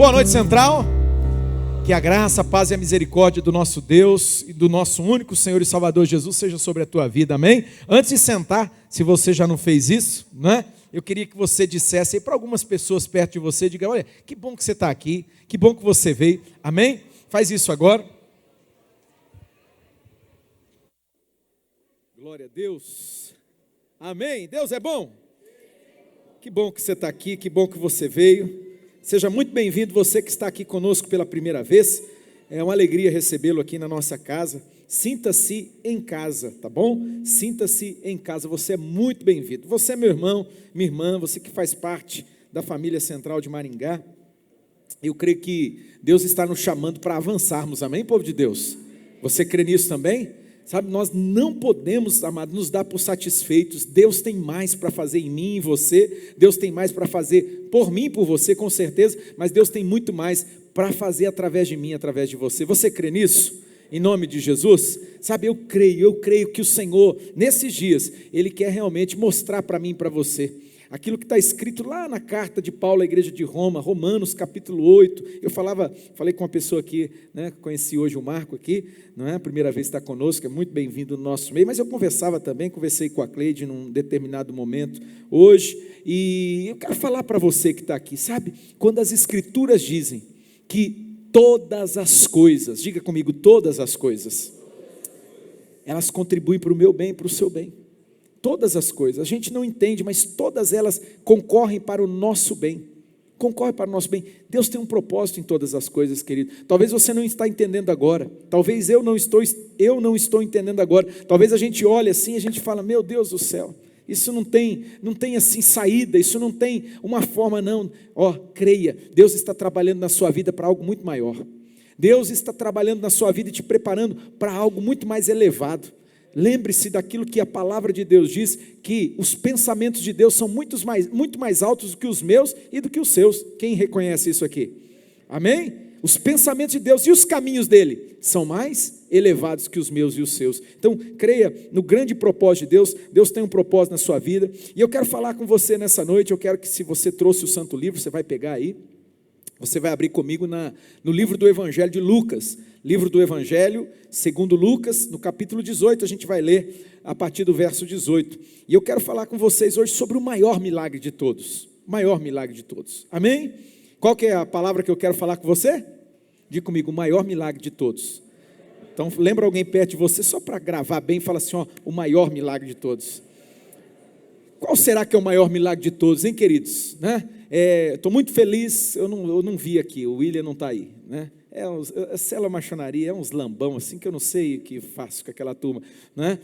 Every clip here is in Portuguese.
Boa noite, Central. Que a graça, a paz e a misericórdia do nosso Deus e do nosso único Senhor e Salvador Jesus seja sobre a tua vida, amém? Antes de sentar, se você já não fez isso, né? Eu queria que você dissesse aí para algumas pessoas perto de você, diga, olha, que bom que você está aqui, que bom que você veio, amém? Faz isso agora. Glória a Deus, amém? Deus é bom. Que bom que você está aqui, que bom que você veio. Seja muito bem-vindo, você que está aqui conosco pela primeira vez. É uma alegria recebê-lo aqui na nossa casa. Sinta-se em casa, tá bom? Sinta-se em casa, você é muito bem-vindo. Você é meu irmão, minha irmã, você que faz parte da família Central de Maringá. Eu creio que Deus está nos chamando para avançarmos, amém, povo de Deus? Você crê nisso também? Sabe, nós não podemos, amado, nos dar por satisfeitos. Deus tem mais para fazer em mim e em você. Deus tem mais para fazer por mim e por você, com certeza. Mas Deus tem muito mais para fazer através de mim, através de você. Você crê nisso? Em nome de Jesus? Sabe, eu creio que o Senhor, nesses dias, Ele quer realmente mostrar para mim e para você aquilo que está escrito lá na carta de Paulo à igreja de Roma, Romanos capítulo 8, falei com uma pessoa aqui, né, conheci hoje o Marco aqui, não é a primeira vez que está conosco, é muito bem-vindo no nosso meio, mas eu conversei com a Cleide num determinado momento hoje, e eu quero falar para você que está aqui, sabe, quando as escrituras dizem que todas as coisas, diga comigo, todas as coisas, elas contribuem para o meu bem e para o seu bem. Todas as coisas, a gente não entende, mas todas elas concorrem para o nosso bem, concorrem para o nosso bem. Deus tem um propósito em todas as coisas, querido. Talvez você não está entendendo agora, talvez eu não estou entendendo agora, talvez a gente olhe assim e a gente fala, meu Deus do céu, isso não tem assim saída, isso não tem uma forma não. Creia, Deus está trabalhando na sua vida para algo muito maior. Deus está trabalhando na sua vida e te preparando para algo muito mais elevado. Lembre-se daquilo que a palavra de Deus diz, que os pensamentos de Deus são muito mais altos do que os meus e do que os seus. Quem reconhece isso aqui? Amém? Os pensamentos de Deus e os caminhos dele são mais elevados que os meus e os seus. Então, creia no grande propósito de Deus. Deus tem um propósito na sua vida. E eu quero falar com você nessa noite. Eu quero que, se você trouxe o Santo Livro, você vai pegar aí. Você vai abrir comigo no livro do Evangelho de Lucas. Livro do Evangelho, segundo Lucas, no capítulo 18, a gente vai ler a partir do verso 18. E eu quero falar com vocês hoje sobre o maior milagre de todos. O maior milagre de todos. Amém? Qual que é a palavra que eu quero falar com você? Diga comigo, o maior milagre de todos. Então, lembra alguém perto de você, só para gravar bem, fala assim, o maior milagre de todos. Qual será que é o maior milagre de todos, hein, queridos? Né? Estou muito feliz, eu não vi aqui, o William não está aí, né? É célula maçonaria, é uns lambão assim, que eu não sei o que faço com aquela turma, né?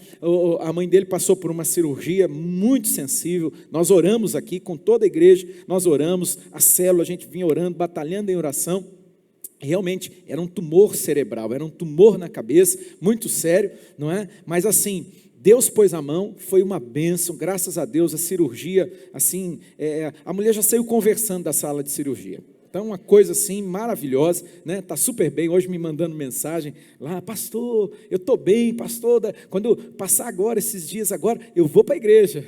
A mãe dele passou por uma cirurgia muito sensível, nós oramos aqui com toda a igreja, nós oramos, a célula, a gente vinha orando, batalhando em oração, realmente era um tumor cerebral, era um tumor na cabeça, muito sério, não é? Mas assim, Deus pôs a mão, foi uma bênção, graças a Deus, a cirurgia, assim, a mulher já saiu conversando da sala de cirurgia. Então, uma coisa assim maravilhosa, né? Está super bem, hoje me mandando mensagem lá, pastor, eu estou bem, pastor, quando eu passar agora, esses dias agora, eu vou para a igreja.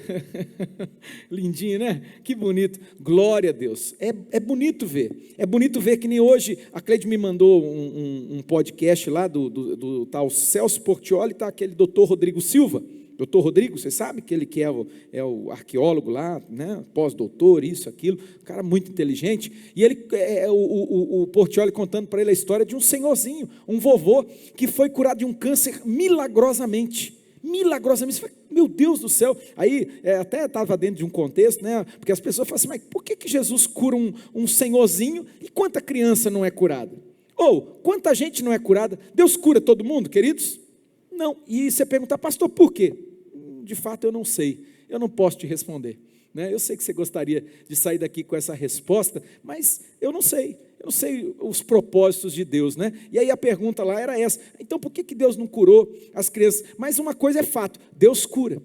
Lindinho, né? Que bonito, glória a Deus, é bonito ver que nem hoje, a Cleide me mandou um podcast lá do tal Celso Portiolli, está aquele doutor Rodrigo Silva. Doutor Rodrigo, você sabe que ele que é o arqueólogo lá, né? Pós-doutor, isso, aquilo, um cara muito inteligente, e ele, o Portiolli contando para ele a história de um senhorzinho, um vovô, que foi curado de um câncer milagrosamente, meu Deus do céu, aí até estava dentro de um contexto, né? Porque as pessoas falam assim, mas por que Jesus cura um senhorzinho, e quanta criança não é curada? Ou, quanta gente não é curada? Deus cura todo mundo, queridos? Não, e você pergunta, pastor, por quê? De fato eu não sei, eu não posso te responder, né? Eu sei que você gostaria de sair daqui com essa resposta, mas eu não sei os propósitos de Deus, né? E aí a pergunta lá era essa, então por que Deus não curou as crianças? Mas uma coisa é fato, Deus cura,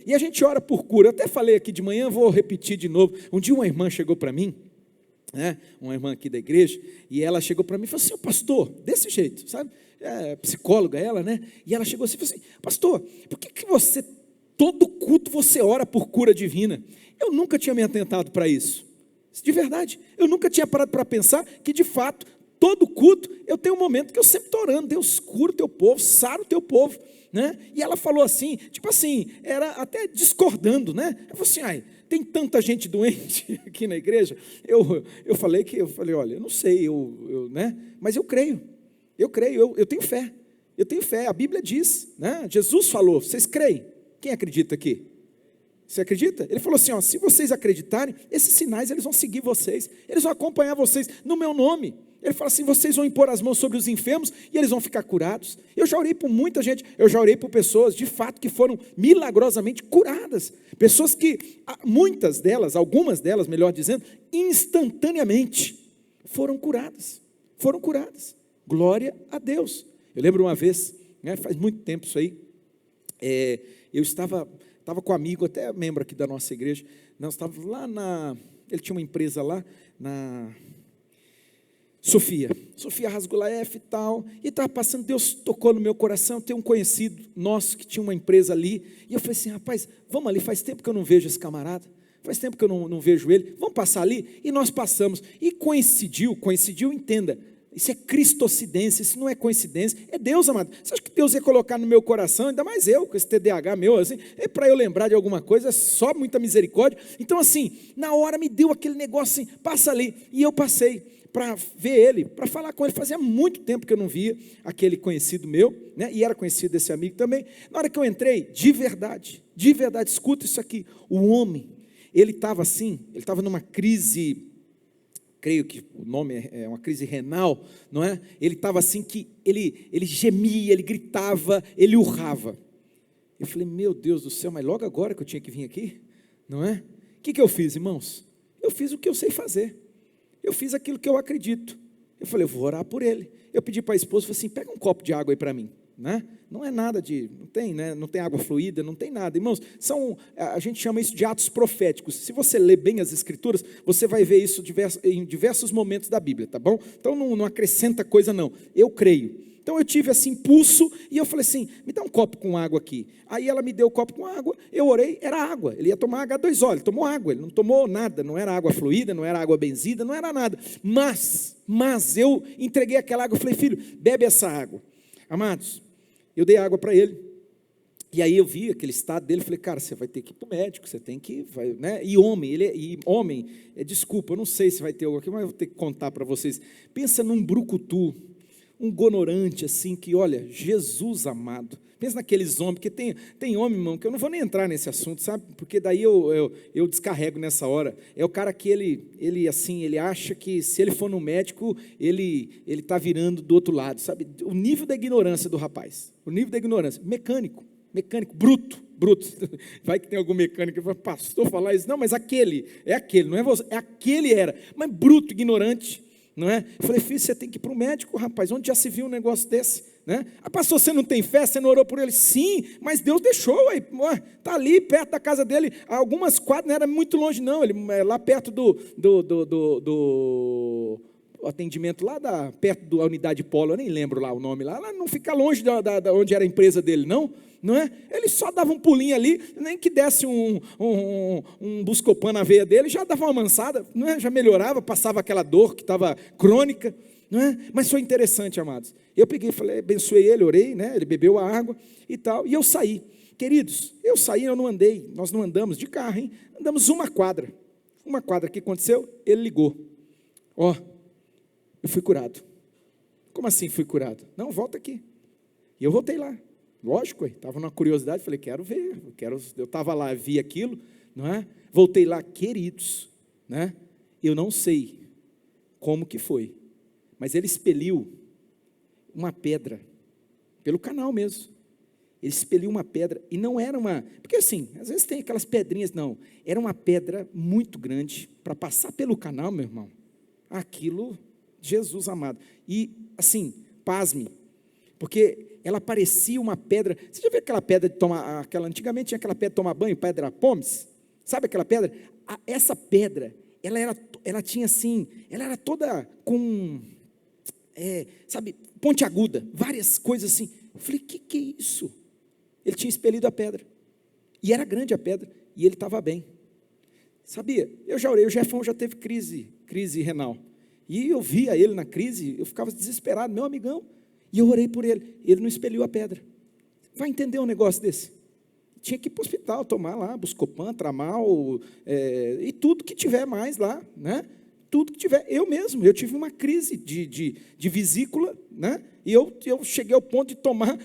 e a gente ora por cura. Eu até falei aqui de manhã, vou repetir de novo. Um dia uma irmã chegou para mim, né? Uma irmã aqui da igreja, e ela chegou para mim e falou assim, pastor, desse jeito, sabe? Psicóloga ela, né? E ela chegou assim e falou assim, pastor, por que você, todo culto você ora por cura divina? Eu nunca tinha me atentado para isso. De verdade, eu nunca tinha parado para pensar que de fato, todo culto, eu tenho um momento que eu sempre estou orando, Deus cura o teu povo, sara o teu povo, né? E ela falou assim, tipo assim, era até discordando, né? Ela falou assim, ai, tem tanta gente doente aqui na igreja, eu falei, olha, eu não sei, né? Mas eu creio, eu tenho fé, a Bíblia diz, né? Jesus falou, vocês creem? Quem acredita aqui? Você acredita? Ele falou assim, ó, se vocês acreditarem, esses sinais eles vão seguir vocês, eles vão acompanhar vocês no meu nome. Ele fala assim, vocês vão impor as mãos sobre os enfermos e eles vão ficar curados. Eu já orei por muita gente, eu já orei por pessoas de fato que foram milagrosamente curadas. Pessoas que, muitas delas, algumas delas, melhor dizendo, instantaneamente foram curadas. Glória a Deus. Eu lembro uma vez, né, faz muito tempo isso aí, eu estava com um amigo, até membro aqui da nossa igreja, nós estávamos lá ele tinha uma empresa lá, na Sofia Rasgulaef e tal, e estava passando, Deus tocou no meu coração, tem um conhecido nosso que tinha uma empresa ali, e eu falei assim, rapaz, vamos ali, faz tempo que eu não vejo esse camarada, faz tempo que eu não vejo ele, vamos passar ali, e nós passamos, e coincidiu, entenda, isso é cristocidência, isso não é coincidência, é Deus, amado. Você acha que Deus ia colocar no meu coração, ainda mais eu, com esse TDAH meu, assim, é para eu lembrar de alguma coisa, é só muita misericórdia. Então assim, na hora me deu aquele negócio assim, passa ali, e eu passei para ver ele, para falar com ele, fazia muito tempo que eu não via aquele conhecido meu, né? E era conhecido desse amigo também. Na hora que eu entrei, de verdade, escuta isso aqui, o homem, ele estava assim, ele estava numa crise, creio que o nome é uma crise renal, não é? Ele estava assim que ele gemia, ele gritava, ele urrava. Eu falei, meu Deus do céu, mas logo agora que eu tinha que vir aqui, não é? O que eu fiz, irmãos? Eu fiz o que eu sei fazer, eu fiz aquilo que eu acredito. Eu falei, eu vou orar por ele. Eu pedi para a esposa, falei assim, pega um copo de água aí para mim, né? Não é nada não tem, né? Não tem água fluida, não tem nada, irmãos, a gente chama isso de atos proféticos. Se você ler bem as escrituras, você vai ver isso em diversos momentos da Bíblia, tá bom? Então não acrescenta coisa não, eu creio. Então eu tive esse impulso, e eu falei assim, me dá um copo com água aqui. Aí ela me deu o copo com água, eu orei, era água, ele ia tomar H2O, ele tomou água, ele não tomou nada, não era água fluida, não era água benzida, não era nada, mas eu entreguei aquela água, eu falei, filho, bebe essa água. Amados, eu dei água para ele, e aí eu vi aquele estado dele, falei, cara, você vai ter que ir para o médico, você tem que, né? E homem, desculpa, eu não sei se vai ter algo aqui, mas eu vou ter que contar para vocês. Pensa num brucutu, um gonorante assim, que olha, Jesus amado, pensa naqueles homens, porque tem homem, irmão, que eu não vou nem entrar nesse assunto, sabe, porque daí eu descarrego nessa hora, é o cara que ele acha que se ele for no médico, ele está virando do outro lado, sabe, o nível da ignorância do rapaz, mecânico, bruto, vai que tem algum mecânico que vai, pastor, falar isso, não, mas não é você, aquele era, mas bruto, ignorante, não é? Eu falei, filho, você tem que ir para o médico, rapaz, onde já se viu um negócio desse, né? Ah, pastor, você não tem fé, você não orou por ele? Sim, mas Deus deixou, está ali perto da casa dele, algumas quadras, não era muito longe não, ele lá perto do atendimento, lá perto da unidade Polo, eu nem lembro lá o nome, lá não fica longe da onde era a empresa dele, não é? Ele só dava um pulinho ali, nem que desse um Buscopan na veia dele, já dava uma amansada, não é? Já melhorava, passava aquela dor que estava crônica, não é? Mas foi interessante, amados. Eu peguei, falei, abençoei ele, orei, né? Ele bebeu a água e tal, e eu saí. Queridos, eu não andei, nós não andamos de carro, hein? Andamos uma quadra. O que aconteceu? Ele ligou. Eu fui curado. Como assim fui curado? Não, volta aqui. E eu voltei lá. Lógico, estava numa curiosidade, falei, quero ver, eu estava lá, vi aquilo, não é? Voltei lá, queridos, né? Eu não sei como que foi, mas ele expeliu uma pedra, pelo canal mesmo, ele expeliu uma pedra, e não era porque assim, às vezes tem aquelas pedrinhas, não, era uma pedra muito grande, para passar pelo canal, meu irmão, aquilo, Jesus amado, e assim, pasme, porque ela parecia uma pedra. Você já viu aquela pedra de tomar, antigamente tinha aquela pedra de tomar banho, pedra Pomes? Sabe aquela pedra? Essa pedra, ela tinha assim, ela era toda com, sabe, pontiaguda, várias coisas assim. Eu falei, que é isso? Ele tinha expelido a pedra, e era grande a pedra, e ele estava bem. Sabia? Eu já orei, o Jefão já teve crise renal. E eu via ele na crise, eu ficava desesperado, meu amigão. E eu orei por ele não expeliu a pedra. Vai entender um negócio desse? Tinha que ir para o hospital, tomar lá, Buscopan, Tramal, e tudo que tiver mais lá, né? Tudo que tiver. Eu tive uma crise de vesícula, né? E eu cheguei ao ponto de tomar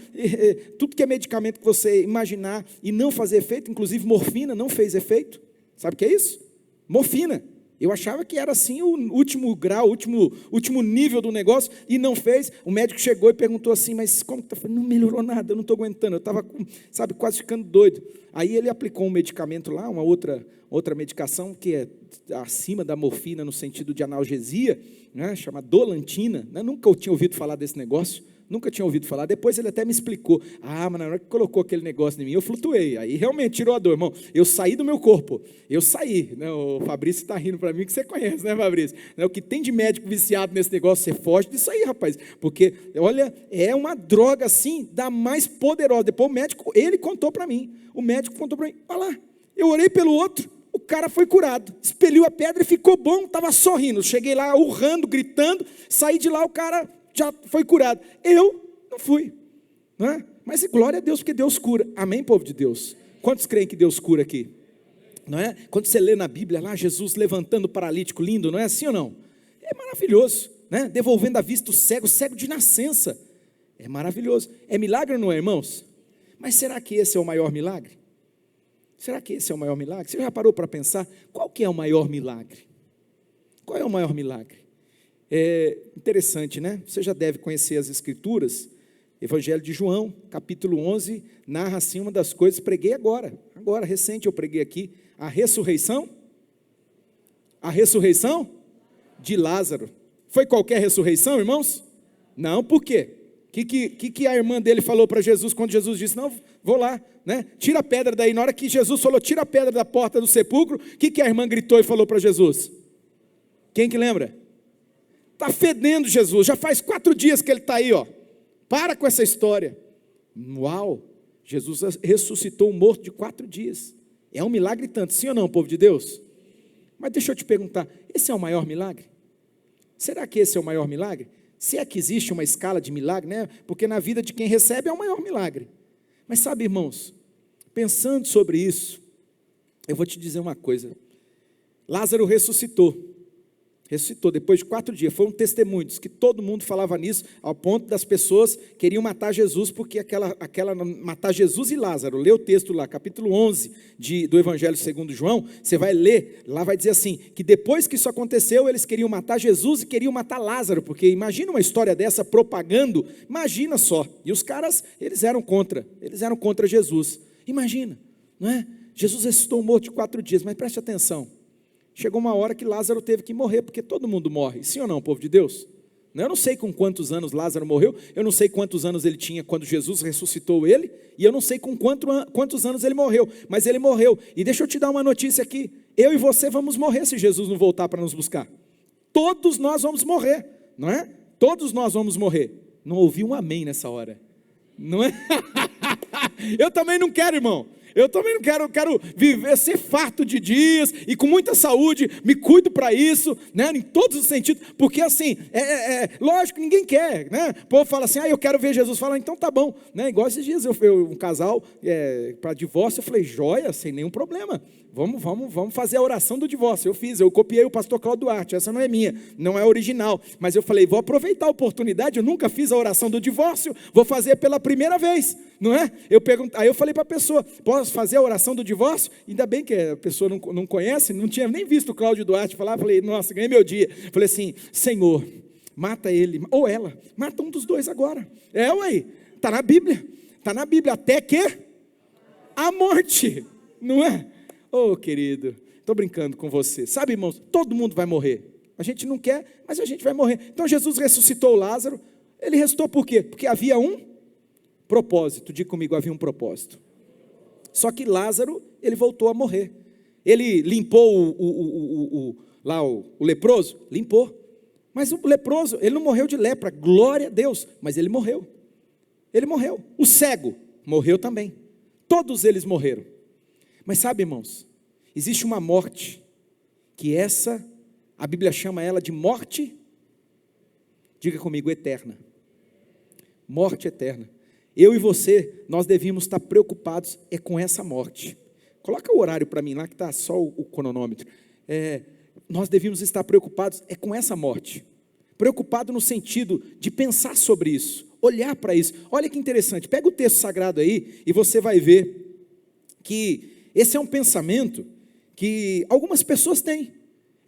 tudo que é medicamento que você imaginar e não fazer efeito, inclusive morfina não fez efeito. Sabe o que é isso? Morfina. Eu achava que era assim o último grau, o último nível do negócio, e não fez. O médico chegou e perguntou assim, mas como que está? Não melhorou nada, eu não estou aguentando, eu estava, quase ficando doido. Aí ele aplicou um medicamento lá, uma outra medicação, que é acima da morfina, no sentido de analgesia, né, chama Dolantina. Eu nunca tinha ouvido falar desse negócio. Nunca tinha ouvido falar. Depois ele até me explicou. Mas na hora que colocou aquele negócio em mim, eu flutuei. Aí realmente tirou a dor, irmão. Eu saí do meu corpo. Eu saí. Né? O Fabrício está rindo para mim, que você conhece, né, Fabrício? O que tem de médico viciado nesse negócio, você foge disso aí, rapaz. Porque, olha, é uma droga assim, da mais poderosa. Depois o médico, ele contou para mim. O médico contou para mim. Olha lá, eu orei pelo outro. O cara foi curado. Expeliu a pedra e ficou bom. Estava sorrindo. Cheguei lá, urrando, gritando. Saí de lá, o cara já foi curado. Eu não fui, não é? Mas glória a Deus, porque Deus cura. Amém, povo de Deus? Quantos creem que Deus cura aqui? Não é? Quando você lê na Bíblia lá, Jesus levantando o paralítico, lindo, não é assim ou não? É maravilhoso, né? Devolvendo a vista o cego de nascença. É maravilhoso. É milagre ou não é, irmãos? Mas será que esse é o maior milagre? Será que esse é o maior milagre? Você já parou para pensar qual que é o maior milagre? Qual é o maior milagre? É interessante, né? Você já deve conhecer as Escrituras. Evangelho de João, capítulo 11, narra assim uma das coisas, preguei agora, recente eu preguei aqui, a ressurreição de Lázaro. Foi qualquer ressurreição, irmãos? Não, por quê? O que a irmã dele falou para Jesus, quando Jesus disse, não, vou lá, né? Tira a pedra daí. Na hora que Jesus falou, tira a pedra da porta do sepulcro, o que a irmã gritou e falou para Jesus? Quem que lembra? Está fedendo Jesus, já faz 4 dias que ele está aí, ó. Para com essa história. Uau, Jesus ressuscitou um morto de 4 dias. É um milagre tanto, sim ou não, povo de Deus? Mas deixa eu te perguntar, esse é o maior milagre? Será que esse é o maior milagre? Se é que existe uma escala de milagre, né? Porque na vida de quem recebe é o maior milagre. Mas sabe, irmãos, pensando sobre isso, eu vou te dizer uma coisa. Lázaro ressuscitou depois de 4 dias, foram testemunhos, que todo mundo falava nisso, ao ponto das pessoas queriam matar Jesus, porque matar Jesus e Lázaro. Lê o texto lá, capítulo 11 do Evangelho segundo João, você vai ler, lá vai dizer assim, que depois que isso aconteceu, eles queriam matar Jesus e queriam matar Lázaro, porque imagina uma história dessa propagando, imagina só, e os caras, eles eram contra Jesus, imagina, não é? Jesus ressuscitou morto de 4 dias, mas preste atenção, chegou uma hora que Lázaro teve que morrer, porque todo mundo morre, sim ou não, povo de Deus? Eu não sei com quantos anos Lázaro morreu, eu não sei quantos anos ele tinha quando Jesus ressuscitou ele, e eu não sei com quantos anos ele morreu, mas ele morreu, e deixa eu te dar uma notícia aqui, eu e você vamos morrer se Jesus não voltar para nos buscar, todos nós vamos morrer, não é? Todos nós vamos morrer, não ouvi um amém nessa hora, não é? Eu também não quero, irmão. Eu também não quero viver, ser farto de dias e com muita saúde, me cuido para isso, né, em todos os sentidos, porque assim, lógico, ninguém quer, né, o povo fala assim, eu quero ver Jesus, fala, então tá bom, né, igual esses dias, um casal para divórcio, eu falei, joia, sem nenhum problema, vamos fazer a oração do divórcio, eu copiei o pastor Cláudio Duarte, essa não é minha, não é original, mas eu falei, vou aproveitar a oportunidade, eu nunca fiz a oração do divórcio, vou fazer pela primeira vez, não é? Aí eu falei para a pessoa, posso fazer a oração do divórcio? Ainda bem que a pessoa não conhece, não tinha nem visto o Cláudio Duarte falar, falei, nossa, ganhei meu dia, falei assim, Senhor, mata ele, ou ela, mata um dos dois agora, está na Bíblia, até que a morte, não é? Oh, querido, estou brincando com você, sabe, irmãos, todo mundo vai morrer, a gente não quer, mas a gente vai morrer, então Jesus ressuscitou Lázaro, ele ressuscitou por quê? Porque havia um propósito, diga comigo, havia um propósito, só que Lázaro, ele voltou a morrer, ele limpou o leproso? Limpou, mas o leproso, ele não morreu de lepra, glória a Deus, mas ele morreu, o cego morreu também, todos eles morreram, mas sabe, irmãos, existe uma morte que a Bíblia chama ela de morte, diga comigo, eterna. Morte eterna. Eu e você, nós devíamos estar preocupados com essa morte. Coloca o horário para mim lá, que está só o cronômetro. Nós devíamos estar preocupados com essa morte. Preocupado no sentido de pensar sobre isso, olhar para isso. Olha que interessante, pega o texto sagrado aí e você vai ver que esse é um pensamento que algumas pessoas têm.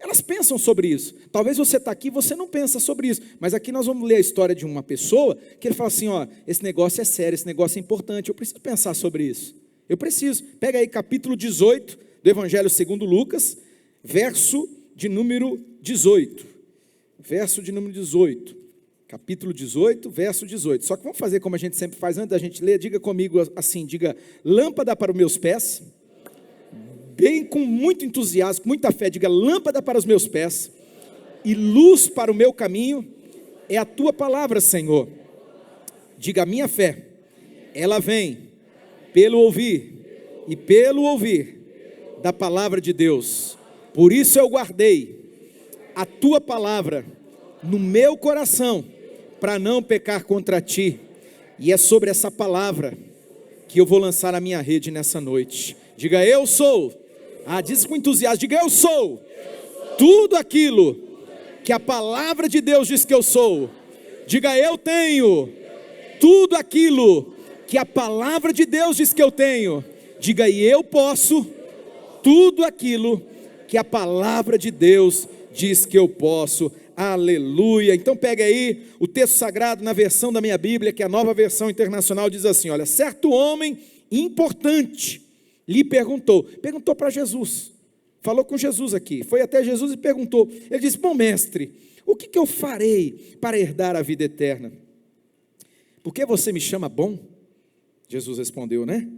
Elas pensam sobre isso. Talvez você está aqui e você não pensa sobre isso. Mas aqui nós vamos ler a história de uma pessoa que ele fala assim, esse negócio é sério, esse negócio é importante, eu preciso pensar sobre isso. Eu preciso. Pega aí capítulo 18 do Evangelho segundo Lucas, verso de número 18. Verso de número 18. Capítulo 18, verso 18. Só que vamos fazer como a gente sempre faz antes da gente ler. Diga comigo assim, diga, lâmpada para os meus pés. Bem com muito entusiasmo, com muita fé, diga, lâmpada para os meus pés e luz para o meu caminho é a tua palavra, Senhor. Diga, a minha fé, ela vem pelo ouvir e pelo ouvir da palavra de Deus. Por isso eu guardei a tua palavra no meu coração para não pecar contra ti. E é sobre essa palavra que eu vou lançar a minha rede nessa noite. Diga, eu sou. Diz com entusiasmo, diga, eu sou tudo aquilo que a palavra de Deus diz que eu sou. Diga, eu tenho tudo aquilo que a palavra de Deus diz que eu tenho. Diga, e eu posso tudo aquilo que a palavra de Deus diz que eu posso. Aleluia. Então pega aí o texto sagrado na versão da minha Bíblia, que é a Nova Versão Internacional, diz assim, olha, certo homem importante lhe perguntou para Jesus, falou com Jesus aqui, foi até Jesus e perguntou, ele disse, bom mestre, o que eu farei para herdar a vida eterna? Por que você me chama bom? Jesus respondeu, né?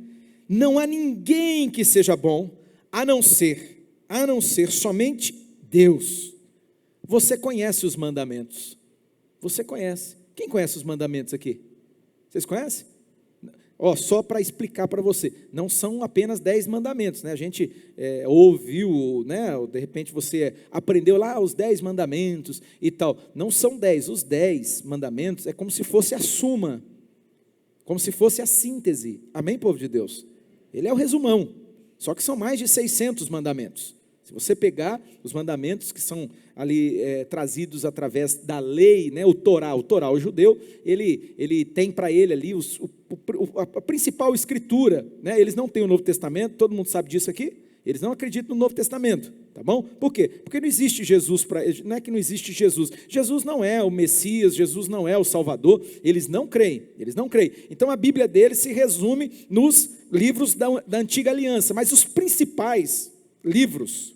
Não há ninguém que seja bom, a não ser somente Deus. Você conhece os mandamentos, você conhece, quem conhece os mandamentos aqui? Vocês conhecem? Só para explicar para você, não são apenas 10 mandamentos, né? A gente ouviu, né? De repente você aprendeu lá os 10 mandamentos e tal, não são 10, os 10 mandamentos é como se fosse a suma, como se fosse a síntese, amém, povo de Deus? Ele é o resumão, só que são mais de 600 mandamentos. Se você pegar os mandamentos que são ali trazidos através da lei, né, o Torá, o judeu, ele tem para ele ali a principal escritura, né? Eles não têm o Novo Testamento, todo mundo sabe disso aqui, eles não acreditam no Novo Testamento, tá bom? Por quê? Porque não existe Jesus para eles, não é que não existe Jesus, Jesus não é o Messias, Jesus não é o Salvador, eles não creem, então a Bíblia deles se resume nos livros da Antiga Aliança, mas os principais livros,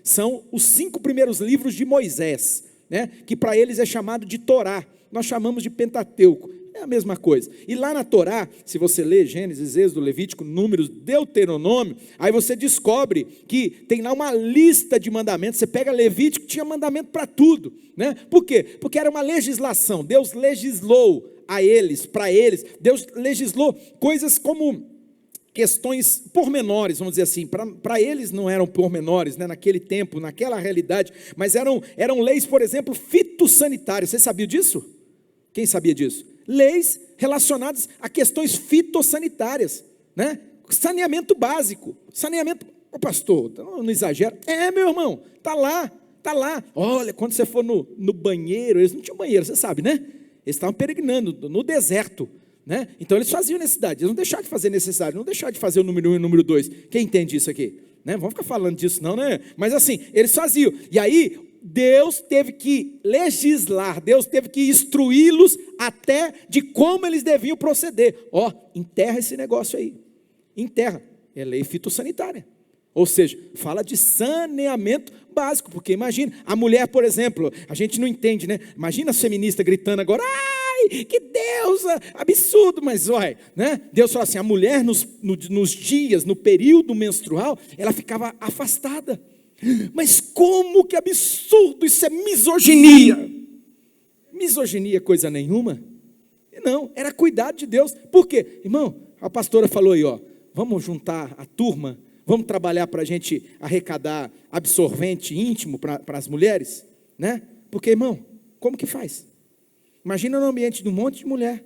são os 5 primeiros livros de Moisés, né? Que para eles é chamado de Torá, nós chamamos de Pentateuco, é a mesma coisa. E lá na Torá, se você lê Gênesis, Êxodo, Levítico, Números, Deuteronômio, aí você descobre que tem lá uma lista de mandamentos. Você pega Levítico, tinha mandamento para tudo, né? Por quê? Porque era uma legislação, Deus legislou para eles, Deus legislou coisas como questões pormenores, vamos dizer assim, para eles não eram pormenores, né, naquele tempo, naquela realidade, mas eram leis, por exemplo, fitossanitárias. Você sabia disso? Quem sabia disso? Leis relacionadas a questões fitossanitárias, né? Saneamento básico, pastor, não exagera, meu irmão, tá lá, olha, quando você for no banheiro, eles não tinham banheiro, você sabe, né? Eles estavam peregrinando no deserto, né? Então eles faziam necessidade, eles não deixaram de fazer necessidade, não deixaram de fazer o número 1 e o número 2, quem entende isso aqui? Né? Vamos ficar falando disso não, né? Mas assim, eles faziam, e aí Deus teve que legislar, Deus teve que instruí-los até de como eles deviam proceder. Enterra esse negócio aí, enterra, é lei fitossanitária, ou seja, fala de saneamento básico, porque imagina, a mulher, por exemplo, a gente não entende, né? Imagina a feminista gritando agora, ai, que Deus, absurdo, mas olha, né? Deus fala assim, a mulher nos dias, no período menstrual, ela ficava afastada. Mas como que absurdo, isso é misoginia. Misoginia coisa nenhuma. Não, era cuidado de Deus. Por quê? Irmão, a pastora falou aí, vamos juntar a turma, Vamos trabalhar para a gente arrecadar absorvente íntimo para as mulheres, né? Porque, irmão, como que faz? Imagina no ambiente de um monte de mulher,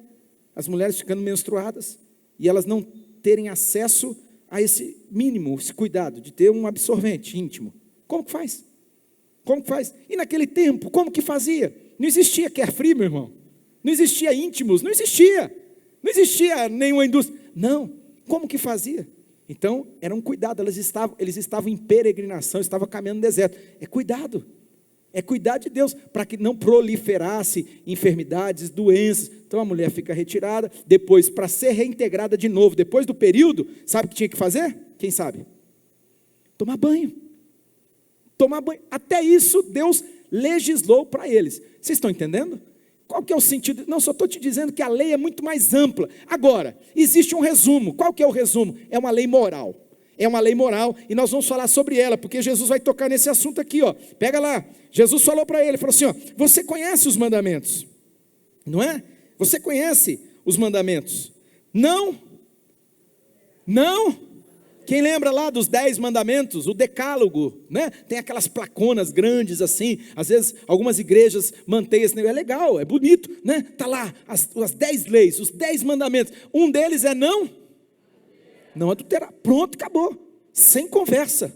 as mulheres ficando menstruadas, e elas não terem acesso a esse mínimo, esse cuidado de ter um absorvente íntimo. Como que faz? Como que faz? E naquele tempo, como que fazia? Não existia carefree, meu irmão. Não existia íntimos, não existia. Não existia nenhuma indústria. Não. Como que fazia? Então, era um cuidado, eles estavam em peregrinação, estavam caminhando no deserto. É cuidado. É cuidar de Deus, para que não proliferasse enfermidades, doenças. Então a mulher fica retirada, depois para ser reintegrada de novo, depois do período, sabe o que tinha que fazer? Quem sabe? Tomar banho. Tomar banho. Até isso Deus legislou para eles. Vocês estão entendendo? Qual que é o sentido? Não, só estou te dizendo que a lei é muito mais ampla. Agora, existe um resumo. Qual que é o resumo? É uma lei moral. É uma lei moral e nós vamos falar sobre ela, porque Jesus vai tocar nesse assunto aqui, ó. Pega lá, Jesus falou para ele, falou assim, ó, você conhece os mandamentos, não é? Você conhece os mandamentos? Não? Não? Quem lembra lá dos 10 mandamentos, o decálogo, né? Tem aquelas placonas grandes assim, às vezes algumas igrejas mantêm esse negócio, é legal, é bonito, né? Tá lá, as 10 leis, os 10 mandamentos, um deles é não adulterar, pronto, acabou, sem conversa,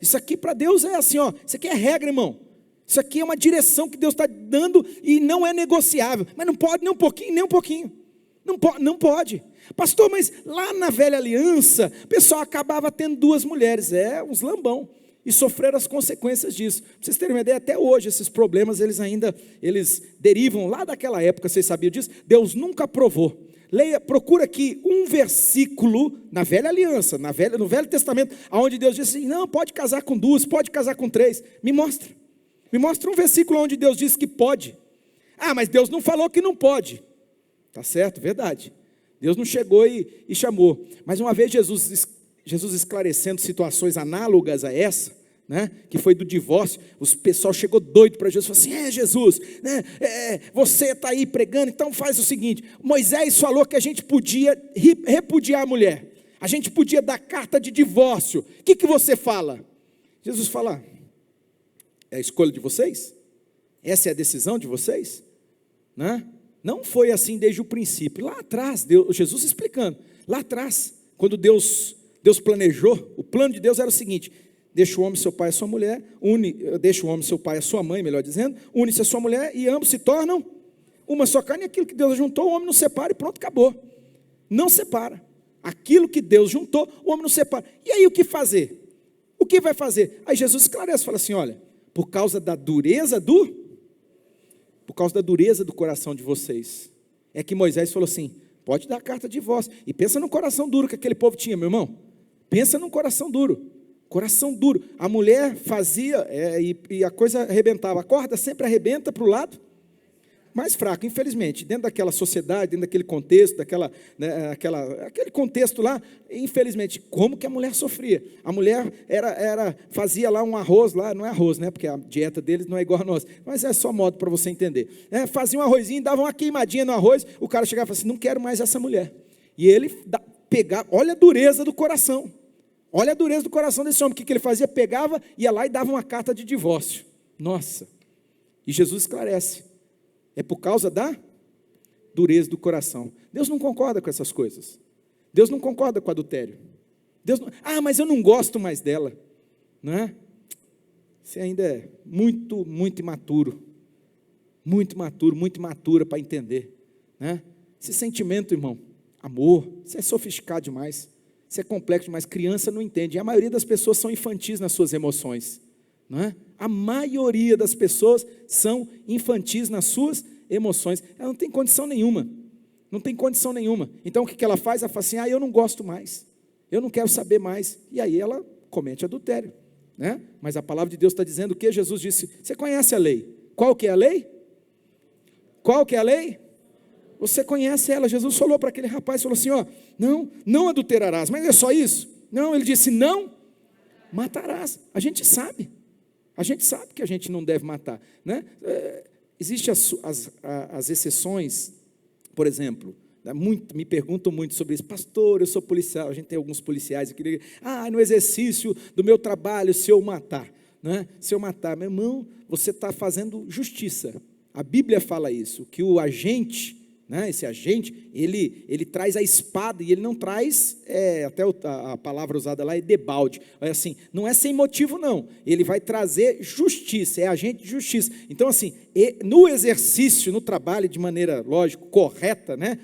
isso aqui para Deus é assim, ó, isso aqui é regra, irmão, isso aqui é uma direção que Deus está dando e não é negociável, mas não pode nem um pouquinho, não pode, pastor, mas lá na velha aliança, o pessoal acabava tendo 2 mulheres, uns lambão, e sofreram as consequências disso, para vocês terem uma ideia, até hoje esses problemas, eles derivam lá daquela época, vocês sabiam disso? Deus nunca aprovou. Procura aqui um versículo na velha aliança, no Velho Testamento, onde Deus diz assim, não, pode casar com 2, pode casar com 3, me mostra um versículo onde Deus diz que pode, mas Deus não falou que não pode, tá certo, verdade, Deus não chegou e chamou, mas uma vez Jesus esclarecendo situações análogas a essa, né, que foi do divórcio, o pessoal chegou doido para Jesus, falou assim, Jesus, né, você está aí pregando, então faz o seguinte, Moisés falou que a gente podia repudiar a mulher, a gente podia dar carta de divórcio, o que você fala? Jesus fala, é a escolha de vocês? Essa é a decisão de vocês? Né? Não foi assim desde o princípio, lá atrás, Jesus explicando, lá atrás, quando Deus planejou, o plano de Deus era o seguinte, deixa o homem, seu pai e a sua mulher, deixa o homem, seu pai e a sua mãe, melhor dizendo, une-se a sua mulher e ambos se tornam uma só carne, e aquilo que Deus juntou, o homem não separa e pronto, acabou. Não separa. Aquilo que Deus juntou, o homem não separa. E aí o que fazer? O que vai fazer? Aí Jesus esclarece, fala assim, olha, por causa da dureza do coração de vocês, é que Moisés falou assim, pode dar carta de divórcio. E pensa no coração duro que aquele povo tinha, meu irmão. Pensa num coração duro. Coração duro, a mulher fazia e a coisa arrebentava, a corda sempre arrebenta para o lado mais fraco, infelizmente, dentro daquela sociedade, dentro daquele contexto, aquele contexto lá, infelizmente, como que a mulher sofria? A mulher fazia lá um arroz, lá, não é arroz, né, porque a dieta deles não é igual a nossa, mas é só modo para você entender, fazia um arrozinho, dava uma queimadinha no arroz, o cara chegava e falava assim, não quero mais essa mulher, e ele pegava, olha a dureza do coração, olha a dureza do coração desse homem, o que ele fazia? Pegava, ia lá e dava uma carta de divórcio. Nossa, e Jesus esclarece, é por causa da dureza do coração. Deus não concorda com essas coisas, Deus não concorda com o adultério, mas eu não gosto mais dela, não é? Você ainda é muito, muito imaturo, muito imatura para entender, né? Esse sentimento, irmão, amor, isso é sofisticado demais, isso é complexo demais, criança não entende, e a maioria das pessoas são infantis nas suas emoções, não é? A maioria das pessoas são infantis nas suas emoções, ela não tem condição nenhuma, então o que ela faz? Ela fala assim, eu não gosto mais, eu não quero saber mais, e aí ela comete adultério, né? Mas a palavra de Deus está dizendo o que? Jesus disse, você conhece a lei, qual que é a lei? Qual que é a lei? Você conhece ela, Jesus falou para aquele rapaz, falou assim, não adulterarás, mas é só isso? Não, ele disse, não matarás, a gente sabe que a gente não deve matar, né? Existem as exceções, por exemplo, Me perguntam muito sobre isso. Pastor, eu sou policial. A gente tem alguns policiais aqui. No exercício do meu trabalho, se eu matar. Né? Se eu matar, meu irmão, você está fazendo justiça. A Bíblia fala isso, que o agente, né, esse agente, ele traz a espada e ele não traz, até a palavra usada lá é debalde, é assim, não é sem motivo não, ele vai trazer justiça, é agente de justiça. Então assim, no exercício, no trabalho de maneira, lógico, correta, né,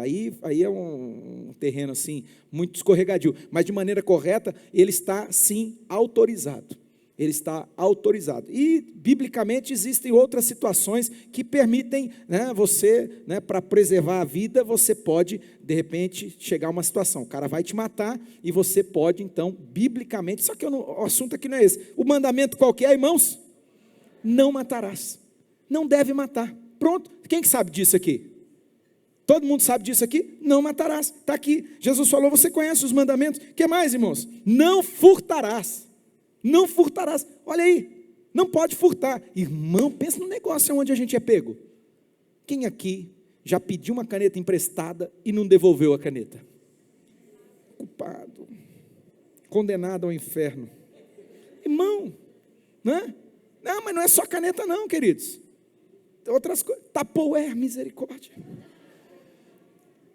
aí é um terreno assim, muito escorregadio, mas de maneira correta, ele está sim autorizado. Ele está autorizado. E, biblicamente, existem outras situações que permitem, né, você, né, para preservar a vida, você pode, de repente, chegar a uma situação. O cara vai te matar e você pode, então, biblicamente, só que o assunto aqui não é esse. O mandamento qual que é, irmãos? Não matarás. Não deve matar. Pronto. Quem que sabe disso aqui? Todo mundo sabe disso aqui? Não matarás. Está aqui. Jesus falou, você conhece os mandamentos. O que mais, irmãos? Não furtarás. Não furtarás, olha aí, não pode furtar. Irmão, pensa no negócio onde a gente é pego. Quem aqui já pediu uma caneta emprestada e não devolveu a caneta? Culpado, condenado ao inferno. Irmão, né? Não, mas não é só caneta não, queridos. Tem outras coisas, Tupperware, misericórdia.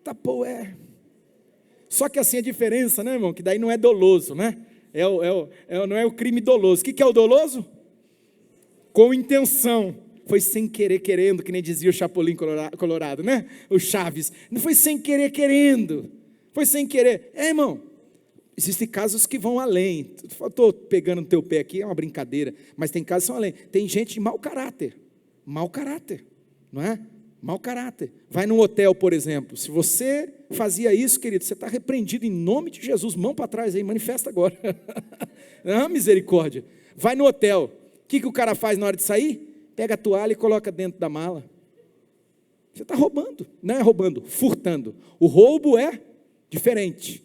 Tupperware. Só que assim a diferença, né, irmão, que daí não é doloso, né? Não é o crime doloso. O que é o doloso? Com intenção. Foi sem querer, querendo, que nem dizia o Chapolin Colorado, né? O Chaves. Não foi sem querer, querendo. Foi sem querer. Irmão, existem casos que vão além. Estou pegando no teu pé aqui, é uma brincadeira, mas tem casos que são além. Tem gente de mau caráter, não é? Mau caráter. Vai num hotel, por exemplo. Se você fazia isso, querido, você está repreendido em nome de Jesus. Mão para trás aí, manifesta agora. Misericórdia. Vai no hotel. O que o cara faz na hora de sair? Pega a toalha e coloca dentro da mala. Você está roubando. Não é roubando, furtando. O roubo é diferente.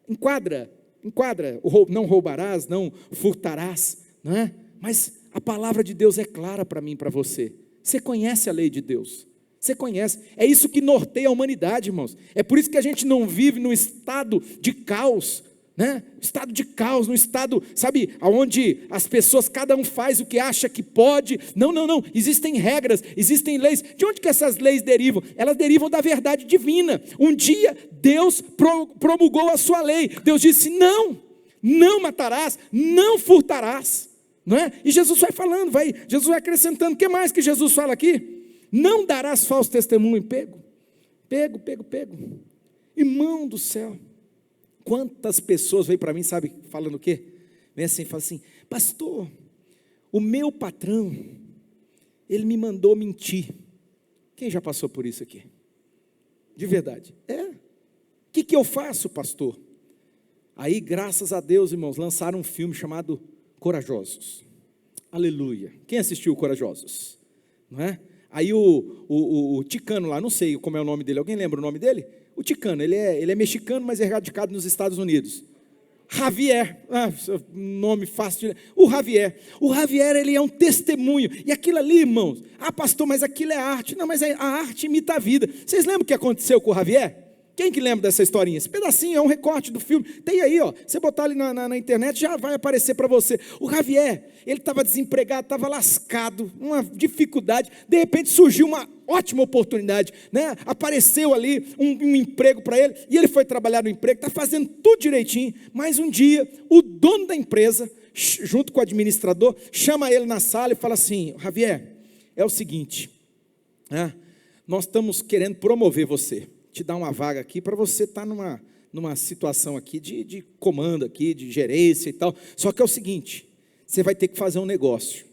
Enquadra. O roubo, não roubarás, não furtarás. Não é? Mas a palavra de Deus é clara para mim e para você. Você conhece a lei de Deus. Você conhece, é isso que norteia a humanidade, irmãos. É por isso que a gente não vive num estado de caos, né? Estado de caos, num estado, sabe, onde as pessoas, cada um faz o que acha que pode. Não, existem regras, existem leis. De onde que essas leis derivam? Elas derivam da verdade divina. Um dia Deus promulgou a sua lei. Deus disse, não matarás, não furtarás, não é? E Jesus vai falando, Jesus vai acrescentando. O que mais que Jesus fala aqui? Não darás falso testemunho. Pego. Irmão do céu, quantas pessoas vêm para mim, sabe, falando o quê? Vem assim, fala assim, pastor, o meu patrão, ele me mandou mentir. Quem já passou por isso aqui? De verdade. O que eu faço, pastor? Aí, graças a Deus, irmãos, lançaram um filme chamado Corajosos. Aleluia. Quem assistiu Corajosos? Não é? Aí o Ticano lá, não sei como é o nome dele, alguém lembra o nome dele? O Ticano, ele é mexicano, mas é radicado nos Estados Unidos. Javier, nome fácil de... O Javier, ele é um testemunho, e aquilo ali, irmãos, pastor, mas aquilo é arte. Não, mas a arte imita a vida. Vocês lembram o que aconteceu com o Javier? Quem que lembra dessa historinha? Esse pedacinho é um recorte do filme, tem aí, você botar ali na internet, já vai aparecer para você. O Javier, ele estava desempregado, estava lascado, uma dificuldade, de repente surgiu uma ótima oportunidade, né? Apareceu ali um emprego para ele, e ele foi trabalhar no emprego, está fazendo tudo direitinho, mas um dia, o dono da empresa, junto com o administrador, chama ele na sala e fala assim, Javier, é o seguinte, nós estamos querendo promover você, te dar uma vaga aqui para você estar numa situação aqui de comando aqui, de gerência e tal, só que é o seguinte, você vai ter que fazer um negócio.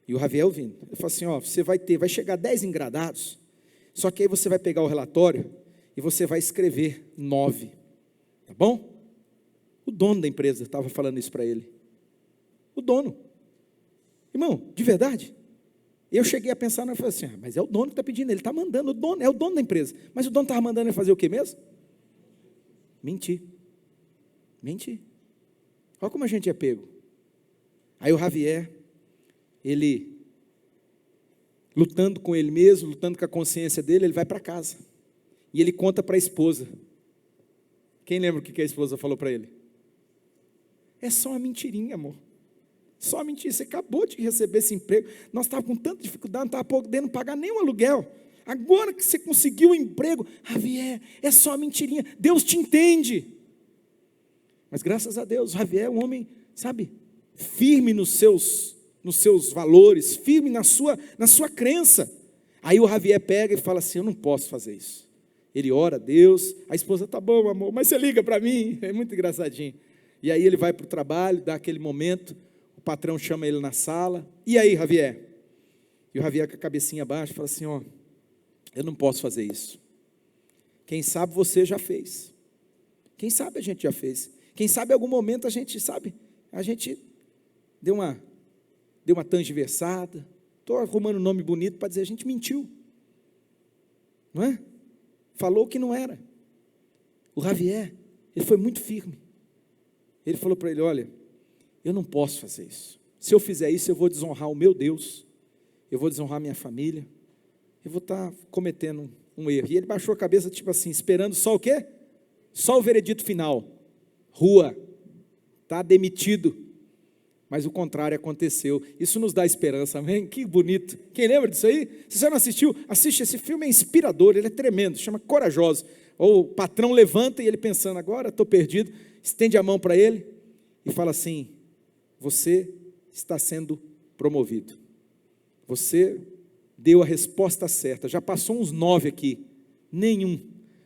E o Javier ouvindo, ele fala assim, você vai chegar 10 engradados, só que aí você vai pegar o relatório e você vai escrever 9, tá bom? O dono da empresa estava falando isso para ele, o dono, irmão, de verdade, eu cheguei a pensar, eu falei assim, mas é o dono que está pedindo, ele está mandando, é o dono da empresa, mas o dono estava mandando ele fazer o que mesmo? Mentir, olha como a gente é pego. Aí o Javier, ele, lutando com ele mesmo, lutando com a consciência dele, ele vai para casa, E ele conta para a esposa. Quem lembra o que a esposa falou para ele? É só uma mentirinha, amor. Só uma mentira. Você acabou de receber esse emprego. Nós estávamos com tanta dificuldade, não estava podendo pagar nem um aluguel. Agora que você conseguiu o emprego, Javier, é só uma mentirinha. Deus te entende. Mas graças a Deus, Javier é um homem, sabe, firme nos seus valores, firme na sua crença. Aí o Javier pega e fala assim: eu não posso fazer isso. Ele ora a Deus, a esposa: tá bom, amor, mas você liga para mim. É muito engraçadinho. E aí ele vai para o trabalho, dá aquele momento, o patrão chama ele na sala: e aí, Javier? E o Javier com a cabecinha baixa fala assim: ó, eu não posso fazer isso. Quem sabe você já fez. Quem sabe a gente já fez. Quem sabe em algum momento a gente deu uma tangiversada. Estou arrumando um nome bonito para dizer: a gente mentiu. Não é? Falou que não era. O Javier, ele foi muito firme. Ele falou para ele: olha, eu não posso fazer isso. Se eu fizer isso, eu vou desonrar o meu Deus, eu vou desonrar a minha família, eu vou estar cometendo um erro. E ele baixou a cabeça, tipo assim, esperando só o quê? Só o veredito final. Rua, está demitido. Mas o contrário aconteceu. Isso nos dá esperança, amém? Que bonito. Quem lembra disso aí? Se você não assistiu, assiste. Esse filme, é inspirador, ele é tremendo, chama Corajosos. O patrão levanta e ele pensando: agora estou perdido, estende a mão para ele e fala assim: você está sendo promovido. Você deu a resposta certa. Já passou uns 9 aqui, nenhum.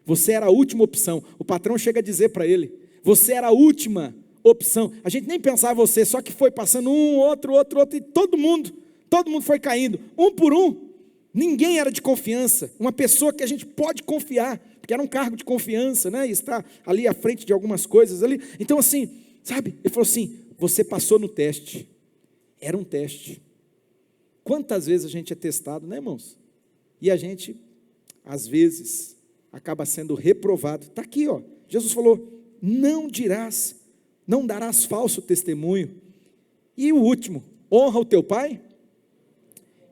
Você era a última opção. O patrão chega a dizer para ele: você era a última opção. A gente nem pensava em você, só que foi passando um, outro, e todo mundo foi caindo, um por um. Ninguém era de confiança, uma pessoa que a gente pode confiar, porque era um cargo de confiança, né? E está ali à frente de algumas coisas ali. Então assim, sabe, ele falou assim: você passou no teste. Era um teste. Quantas vezes a gente é testado, né, irmãos? E a gente, às vezes, acaba sendo reprovado. Está aqui, ó. Jesus falou: não darás falso testemunho. E o último: honra o teu pai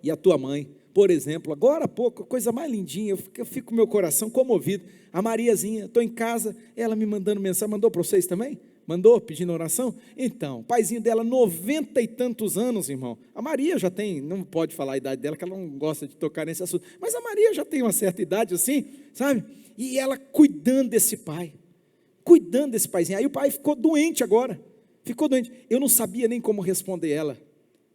e a tua mãe. Por exemplo, agora há pouco, coisa mais lindinha, eu fico com meu coração comovido. A Mariazinha, estou em casa, ela me mandando mensagem. Mandou para vocês também? Mandou, pedindo oração? Então, o paizinho dela, 90 e tantos anos, irmão. A Maria já tem, não pode falar a idade dela, que ela não gosta de tocar nesse assunto, mas a Maria já tem uma certa idade assim, sabe? E ela cuidando desse pai, cuidando desse paizinho. Aí o pai ficou doente agora, eu não sabia nem como responder ela,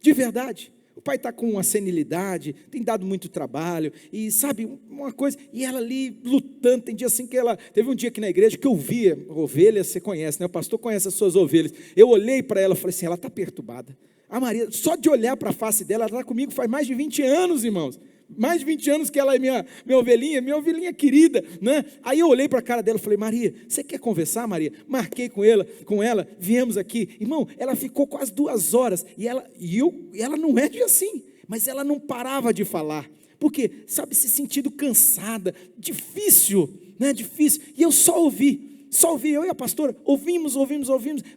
de verdade. O pai está com uma senilidade, tem dado muito trabalho, e sabe, uma coisa, e ela ali lutando. Tem dia assim que ela, teve um dia aqui na igreja que eu via, ovelhas você conhece, né? O pastor conhece as suas ovelhas. Eu olhei para ela e falei assim: ela está perturbada. A Maria, só de olhar para a face dela, ela está comigo faz mais de 20 anos, irmãos. Mais de 20 anos que ela é minha ovelhinha querida, né? Aí eu olhei para a cara dela e falei: Maria, você quer conversar, Maria? Marquei com ela, viemos aqui. Irmão, ela ficou quase 2 horas, e ela não é de assim, mas ela não parava de falar, porque, sabe, se sentindo cansada, difícil, né? Difícil, e eu só ouvi, eu e a pastora, ouvimos,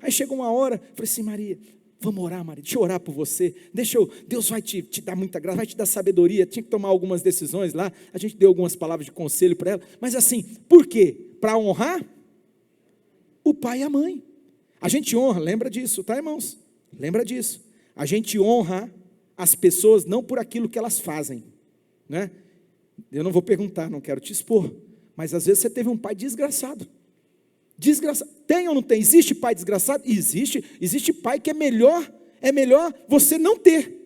aí chegou uma hora, falei assim: Maria, vamos orar, Maria, deixa eu orar por você, Deus vai te dar muita graça, vai te dar sabedoria. Tinha que tomar algumas decisões lá, a gente deu algumas palavras de conselho para ela, mas assim, por quê? Para honrar o pai e a mãe. A gente honra, lembra disso, tá, irmãos? Lembra disso. A gente honra as pessoas não por aquilo que elas fazem, né? Eu não vou perguntar, não quero te expor, mas às vezes você teve um pai desgraçado. Tem ou não tem? Existe pai desgraçado? Existe pai que é melhor você não ter.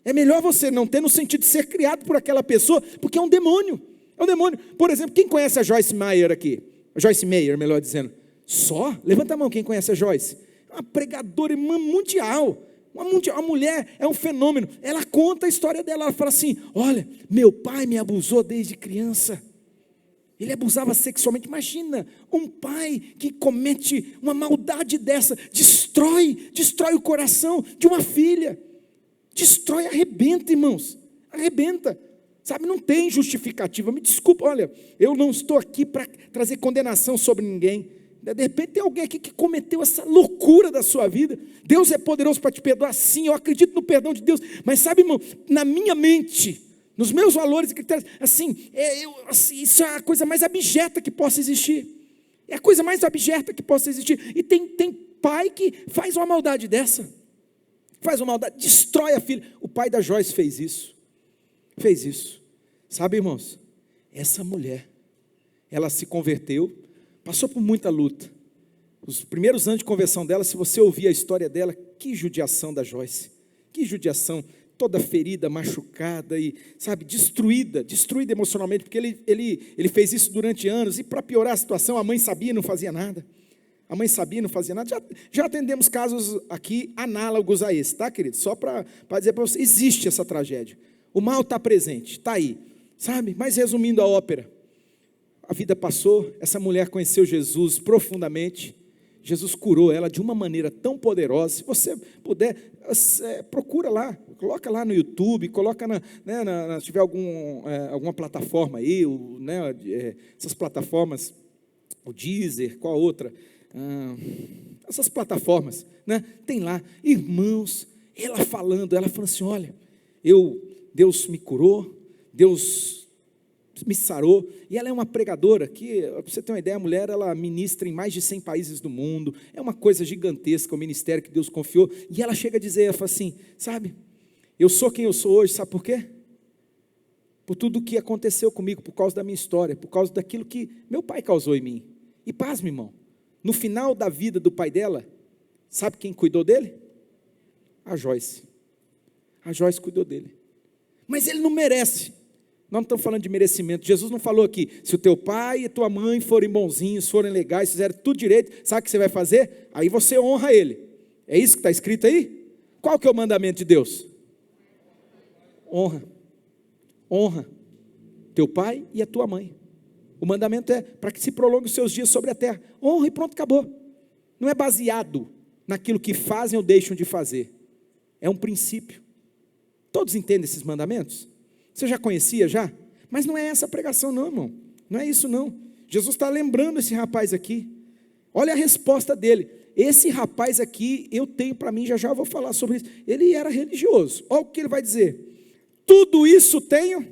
É melhor você não ter, no sentido de ser criado por aquela pessoa, porque é um demônio. Por exemplo, quem conhece a Joyce Meyer aqui? A Joyce Meyer, melhor dizendo. Só? Levanta a mão quem conhece a Joyce. Uma pregadora, irmã mundial. Uma mulher, é um fenômeno. Ela conta a história dela, ela fala assim: olha, meu pai me abusou desde criança. Ele abusava sexualmente. Imagina, um pai que comete uma maldade dessa, destrói o coração de uma filha, arrebenta, irmãos, arrebenta, sabe, não tem justificativa. Me desculpa, olha, eu não estou aqui para trazer condenação sobre ninguém. De repente tem alguém aqui que cometeu essa loucura da sua vida. Deus é poderoso para te perdoar, sim, eu acredito no perdão de Deus, mas sabe, irmão, na minha mente, nos meus valores e critérios, assim, isso é a coisa mais abjeta que possa existir. É a coisa mais abjeta que possa existir. E tem pai que faz uma maldade dessa. Faz uma maldade, destrói a filha. O pai da Joyce fez isso. Fez isso. Sabe, irmãos? Essa mulher, ela se converteu, passou por muita luta. Os primeiros anos de conversão dela, se você ouvir a história dela, que judiação da Joyce. Que judiação. Toda ferida, machucada e, sabe, destruída emocionalmente, porque ele fez isso durante anos, e para piorar a situação, a mãe sabia e não fazia nada. A mãe sabia e não fazia nada. Já atendemos casos aqui análogos a esse, tá, querido? Só para dizer para você, existe essa tragédia. O mal está presente, está aí, sabe? Mas resumindo a ópera, a vida passou, essa mulher conheceu Jesus profundamente, Jesus curou ela de uma maneira tão poderosa. Se você puder, procura lá, coloca lá no YouTube, coloca se tiver alguma plataforma aí, essas plataformas, o Deezer, qual a outra? Essas plataformas, tem lá, irmãos, ela falando assim, olha, Deus me curou, Deus me sarou, e ela é uma pregadora, que, para você ter uma ideia, a mulher, ela ministra em mais de 100 países do mundo, é uma coisa gigantesca, o ministério que Deus confiou, e ela chega a dizer, ela fala assim, sabe, eu sou quem eu sou hoje, sabe por quê? Por tudo o que aconteceu comigo, por causa da minha história, por causa daquilo que meu pai causou em mim. E pasme, irmão, no final da vida do pai dela, sabe quem cuidou dele? A Joyce cuidou dele, mas ele não merece. Nós não estamos falando de merecimento. Jesus não falou aqui, se o teu pai e a tua mãe forem bonzinhos, forem legais, fizerem tudo direito, sabe o que você vai fazer? Aí você honra ele. É isso que está escrito aí? Qual que é o mandamento de Deus? Honra teu pai e a tua mãe. O mandamento é para que se prolongue os seus dias sobre a terra. Honra e pronto, acabou. Não é baseado naquilo que fazem ou deixam de fazer. É um princípio. Todos entendem esses mandamentos? Você já conhecia já? Mas não é essa a pregação não, irmão. Não é isso não. Jesus está lembrando esse rapaz aqui. Olha a resposta dele. Esse rapaz aqui, eu tenho para mim, já vou falar sobre isso. Ele era religioso. Olha o que ele vai dizer. Tudo isso tenho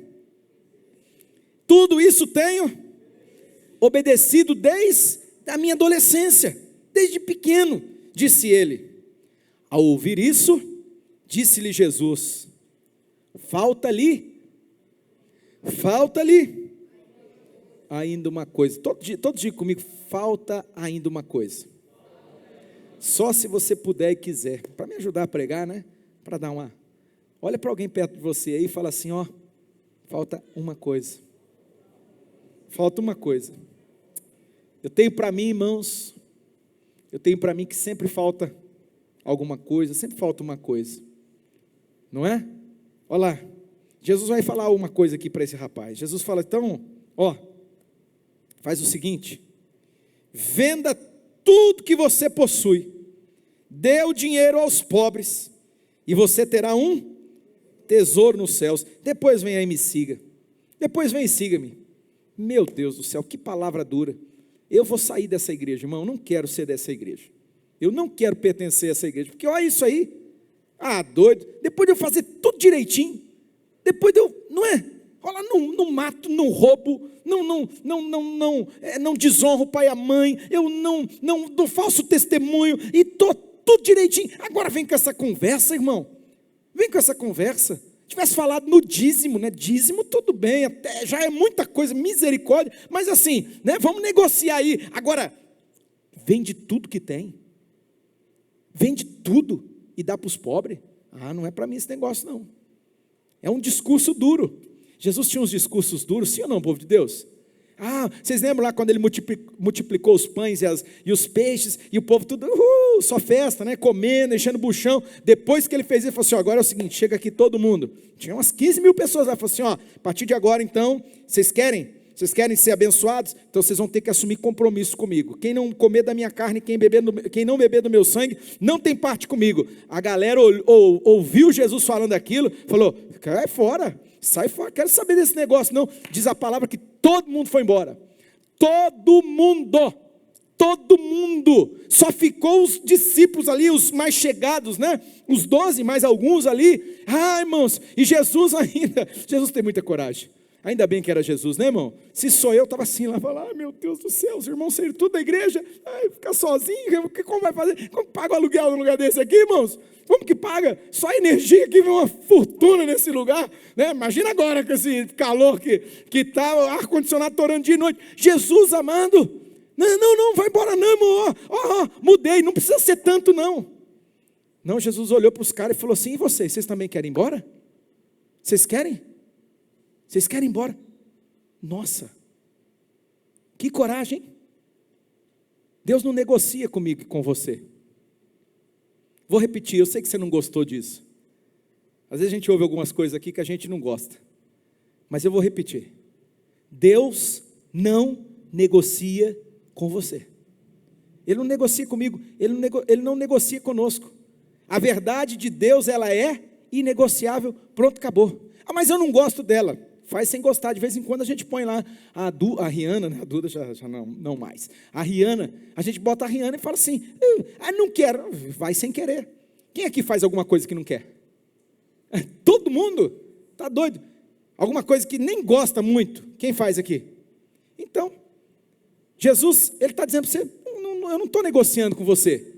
obedecido desde a minha adolescência, desde pequeno, disse ele. Ao ouvir isso, disse-lhe Jesus, falta-lhe ainda uma coisa. Todo dia comigo, falta ainda uma coisa. Só se você puder e quiser, para me ajudar a pregar, para dar uma... Olha para alguém perto de você aí e fala assim, falta uma coisa. Falta uma coisa. Eu tenho para mim, irmãos, que sempre falta alguma coisa, sempre falta uma coisa. Não é? Olha lá. Jesus vai falar uma coisa aqui para esse rapaz. Jesus fala, então, faz o seguinte, venda tudo que você possui, dê o dinheiro aos pobres, e você terá um tesouro nos céus. Depois vem aí e me siga. Depois vem e siga-me. Meu Deus do céu, que palavra dura. Eu vou sair dessa igreja, irmão, eu não quero ser dessa igreja. Eu não quero pertencer a essa igreja, porque olha isso aí. Doido. Depois de eu fazer tudo direitinho, depois de eu, rola não mato, não roubo, não desonro o pai e a mãe, eu não dou falso testemunho, e estou tudo direitinho. Agora vem com essa conversa, irmão. Vem com essa conversa. Tivesse falado no dízimo, dízimo tudo bem, até já é muita coisa, misericórdia, mas assim, vamos negociar aí. Agora, vende tudo que tem. Vende tudo e dá para os pobres. Não é para mim esse negócio não. É um discurso duro. Jesus tinha uns discursos duros, sim ou não, povo de Deus? Vocês lembram lá quando ele multiplicou os pães e os peixes, e o povo tudo, só festa, comendo, enchendo o buchão. Depois que ele fez isso, ele falou assim, agora é o seguinte, chega aqui todo mundo. Tinha umas 15 mil pessoas lá, falou assim, a partir de agora então, vocês querem ser abençoados? Então vocês vão ter que assumir compromisso comigo. Quem não comer da minha carne, quem não beber do meu sangue, não tem parte comigo. A galera ouviu Jesus falando aquilo, falou, cai fora, sai fora, quero saber desse negócio não. Diz a palavra que todo mundo foi embora. Todo mundo. Todo mundo, só ficou os discípulos ali, os mais chegados, né? Os 12, mais alguns ali. Ah, irmãos, e Jesus ainda, Jesus tem muita coragem. Ainda bem que era Jesus, né, irmão? Se sou eu, estava assim lá, falar, ah, meu Deus do céu, os irmãos saíram tudo da igreja, ai, ficar sozinho, como vai fazer? Como paga o aluguel num lugar desse aqui, irmãos? Como que paga? Só a energia aqui vem uma fortuna nesse lugar, né? Imagina agora com esse calor que está, o ar-condicionado torando dia e noite. Jesus amando, não, vai embora não, irmão, mudei, não precisa ser tanto não. Não, Jesus olhou para os caras e falou assim, e vocês também querem ir embora? Vocês querem? Vocês querem ir embora? Nossa, que coragem, hein? Deus não negocia comigo e com você. Vou repetir, eu sei que você não gostou disso. Às vezes a gente ouve algumas coisas aqui que a gente não gosta. Mas eu vou repetir. Deus não negocia com você. Ele não negocia comigo, ele não negocia conosco. A verdade de Deus, ela é inegociável, pronto, acabou. Ah, mas eu não gosto dela. Faz sem gostar, de vez em quando a gente põe lá a Rihanna, né? A Duda já não mais. A Rihanna, a gente bota a Rihanna e fala assim, não quero, vai sem querer. Quem aqui faz alguma coisa que não quer? Todo mundo, tá doido? Alguma coisa que nem gosta muito, quem faz aqui? Então, Jesus, ele está dizendo para você, eu não estou negociando com você,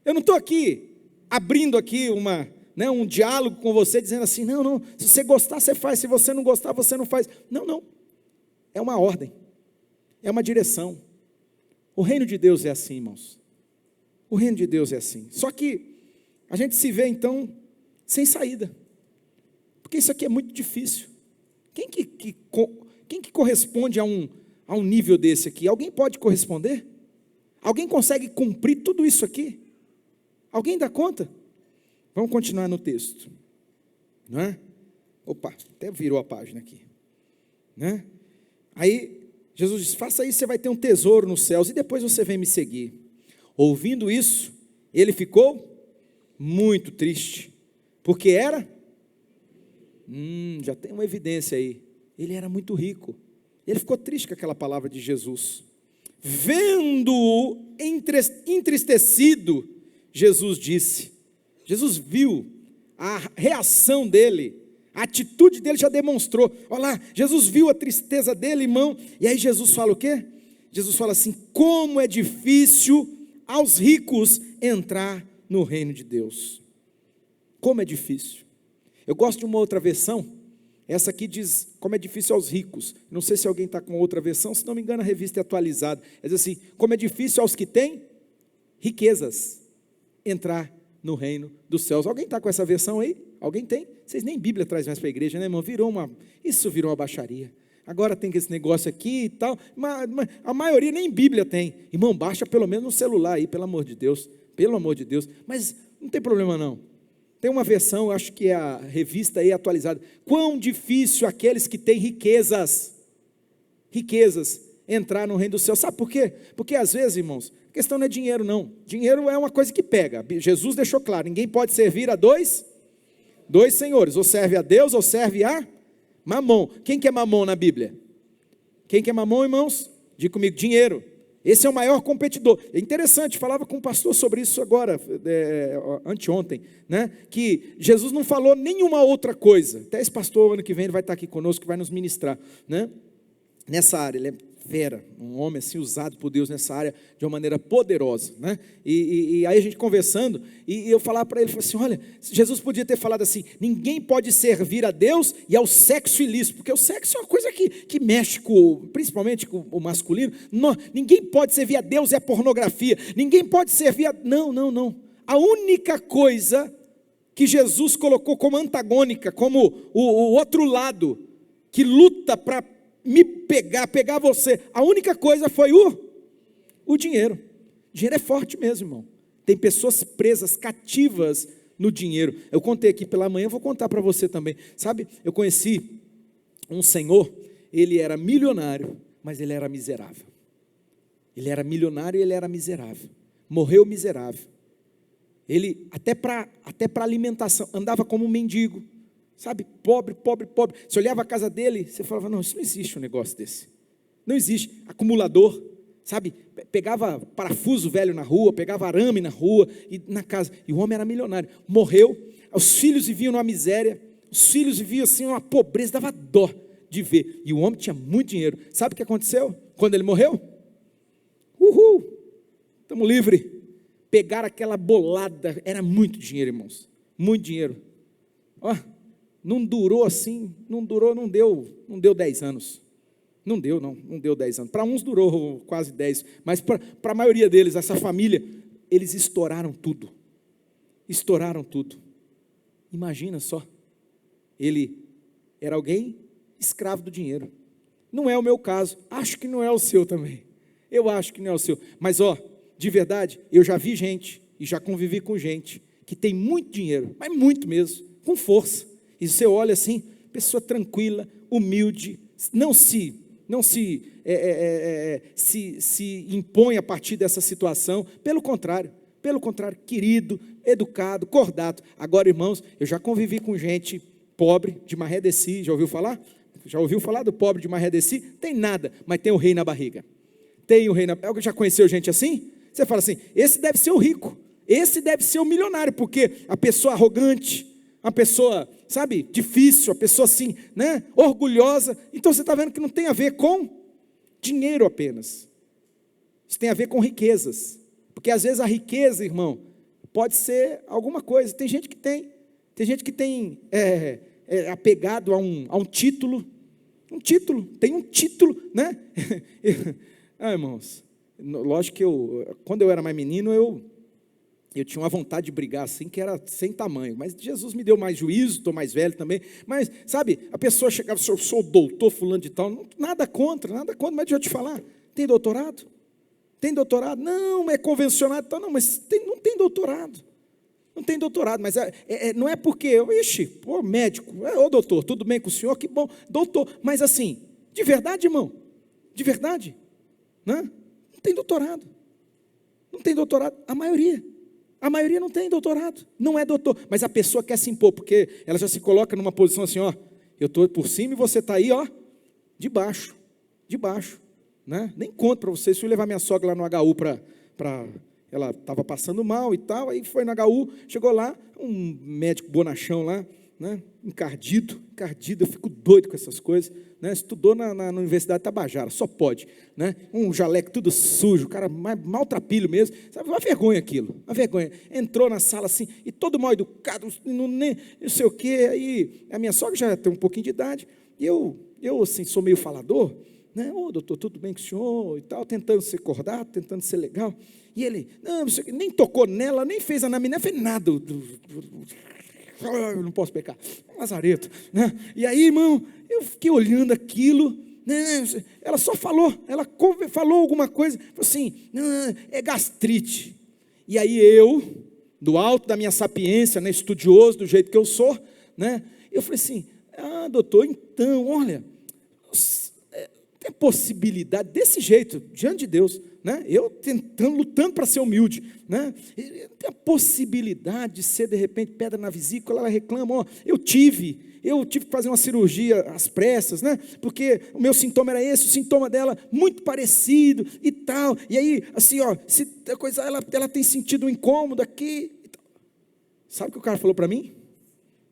eu não estou aqui, abrindo aqui um diálogo com você, dizendo assim, não, se você gostar, você faz, se você não gostar, você não faz. Não, é uma ordem, é uma direção. O reino de Deus é assim, irmãos. O reino de Deus é assim. Só que a gente se vê, então, sem saída. Porque isso aqui é muito difícil. Quem que corresponde a um nível desse aqui? Alguém pode corresponder? Alguém consegue cumprir tudo isso aqui? Alguém dá conta? Vamos continuar no texto, não é? Opa, até virou a página aqui, né? Aí Jesus diz, faça isso, você vai ter um tesouro nos céus, e depois você vem me seguir. Ouvindo isso, ele ficou muito triste, porque era, já tem uma evidência aí, ele era muito rico, ele ficou triste com aquela palavra de Jesus. Vendo-o entristecido, Jesus viu a reação dele, a atitude dele já demonstrou. Olha lá, Jesus viu a tristeza dele, irmão, e aí Jesus fala o quê? Jesus fala assim, como é difícil aos ricos entrar no reino de Deus. Como é difícil. Eu gosto de uma outra versão, essa aqui diz, como é difícil aos ricos. Não sei se alguém está com outra versão, se não me engano a revista é atualizada. Diz assim, como é difícil aos que têm riquezas entrar no reino dos céus. Alguém está com essa versão aí? Alguém tem? Vocês nem Bíblia trazem mais para a igreja, né, irmão? Isso virou uma baixaria. Agora tem esse negócio aqui e tal, mas a maioria nem Bíblia tem. Irmão, baixa pelo menos no celular aí, pelo amor de Deus. Mas não tem problema não. Tem uma versão, eu acho que é a revista aí atualizada. Quão difícil aqueles que têm riquezas entrar no reino do céu. Sabe por quê? Porque às vezes, irmãos, a questão não é dinheiro não. Dinheiro é uma coisa que pega. Jesus deixou claro, ninguém pode servir a dois senhores. Ou serve a Deus ou serve a Mamon. Quem que é Mamon na Bíblia? Quem que é Mamon, irmãos? Diga comigo, dinheiro. Esse é o maior competidor. É interessante, falava com um pastor sobre isso agora, anteontem, né? Que Jesus não falou nenhuma outra coisa. Até esse pastor, ano que vem, ele vai estar aqui conosco, vai nos ministrar, né? Nessa área, ele é fera, um homem assim usado por Deus nessa área de uma maneira poderosa, né? E aí a gente conversando, e eu falava para ele, falei assim, olha, Jesus podia ter falado assim, ninguém pode servir a Deus e ao sexo ilícito, porque o sexo é uma coisa que mexe principalmente com o masculino. Não, ninguém pode servir a Deus é a pornografia, ninguém pode servir a... Não, a única coisa que Jesus colocou como antagônica, como o outro lado, que luta para me pegar você, a única coisa foi o dinheiro. Dinheiro é forte mesmo, irmão. Tem pessoas presas, cativas no dinheiro. Eu contei aqui pela manhã, vou contar para você também. Sabe, eu conheci um senhor, ele era milionário, mas ele era miserável. Ele era milionário e ele era miserável. Morreu miserável. Ele, até para alimentação, andava como um mendigo. Sabe, pobre. Você olhava a casa dele, você falava, não, isso não existe um negócio desse. Não existe. Acumulador, sabe, pegava parafuso velho na rua, pegava arame na rua e na casa. E o homem era milionário. Morreu, os filhos viviam numa miséria, os filhos viviam assim, uma pobreza, dava dó de ver. E o homem tinha muito dinheiro. Sabe o que aconteceu quando ele morreu? Uhul, estamos livres. Pegaram aquela bolada, era muito dinheiro, irmãos, muito dinheiro. Ó, não durou assim, não deu 10 anos. Não deu 10 anos. Para uns durou quase 10, mas para a maioria deles, essa família, eles estouraram tudo. Estouraram tudo. Imagina só, ele era alguém escravo do dinheiro. Não é o meu caso, acho que não é o seu também. Eu acho que não é o seu, mas de verdade, eu já vi gente, e já convivi com gente, que tem muito dinheiro, mas muito mesmo, com força. E você olha assim, pessoa tranquila, humilde, não se impõe a partir dessa situação, pelo contrário, querido, educado, cordato. Agora, irmãos, eu já convivi com gente pobre de Maré de Si, já ouviu falar? Já ouviu falar do pobre de Maré de Si? Tem nada, mas tem o rei na barriga. Tem o rei na barriga. Já conheceu gente assim? Você fala assim, esse deve ser o rico, esse deve ser o milionário, porque a pessoa arrogante, a pessoa, sabe, difícil, a pessoa assim, né, orgulhosa. Então você está vendo que não tem a ver com dinheiro apenas. Isso tem a ver com riquezas. Porque às vezes a riqueza, irmão, pode ser alguma coisa. Tem gente que tem apegado a um título. Tem um título, né? Irmãos, lógico que quando eu era mais menino, eu tinha uma vontade de brigar assim, que era sem tamanho, mas Jesus me deu mais juízo, estou mais velho também, mas, sabe, a pessoa chegava, eu sou doutor fulano de tal, nada contra, mas deixa eu te falar, tem doutorado? Tem doutorado? Não, é convencionado, tal, não, mas não tem doutorado, mas não é porque, médico, ô doutor, tudo bem com o senhor? Que bom, doutor, mas assim, de verdade, irmão, de verdade, né? Não tem doutorado, a maioria não tem doutorado, não é doutor, mas a pessoa quer se impor, porque ela já se coloca numa posição assim, eu estou por cima e você está aí, de baixo, né? Nem conto para vocês, fui levar minha sogra lá no HU ela estava passando mal e tal, aí foi no HU, chegou lá, um médico bonachão lá, né? Encardido, eu fico doido com essas coisas, né? Estudou na Universidade Tabajara, só pode, né? Um jaleco tudo sujo, o cara maltrapilho mesmo, sabe? Uma vergonha aquilo, uma vergonha. Entrou na sala assim, e todo mal educado, não sei o quê, aí a minha sogra já tem um pouquinho de idade, e eu assim, sou meio falador, né? Ô doutor, tudo bem com o senhor e tal, tentando ser cordato, tentando ser legal, e ele, não, nem tocou nela, nem fez anamnese, fez nada, eu não posso pecar, lazareto, né? E aí, irmão, eu fiquei olhando aquilo, né? Ela só falou, alguma coisa, falou assim, é gastrite. E aí eu, do alto da minha sapiência, né, estudioso do jeito que eu sou, né, eu falei assim, doutor, então, olha, tem a possibilidade desse jeito, diante de Deus, né? Eu lutando para ser humilde, né? Tem a possibilidade de ser de repente pedra na vesícula. Ela reclama, eu tive que fazer uma cirurgia às pressas, né? Porque o meu sintoma era esse, o sintoma dela muito parecido e tal, e aí assim, se a coisa, ela tem sentido um incômodo aqui, sabe o que o cara falou para mim?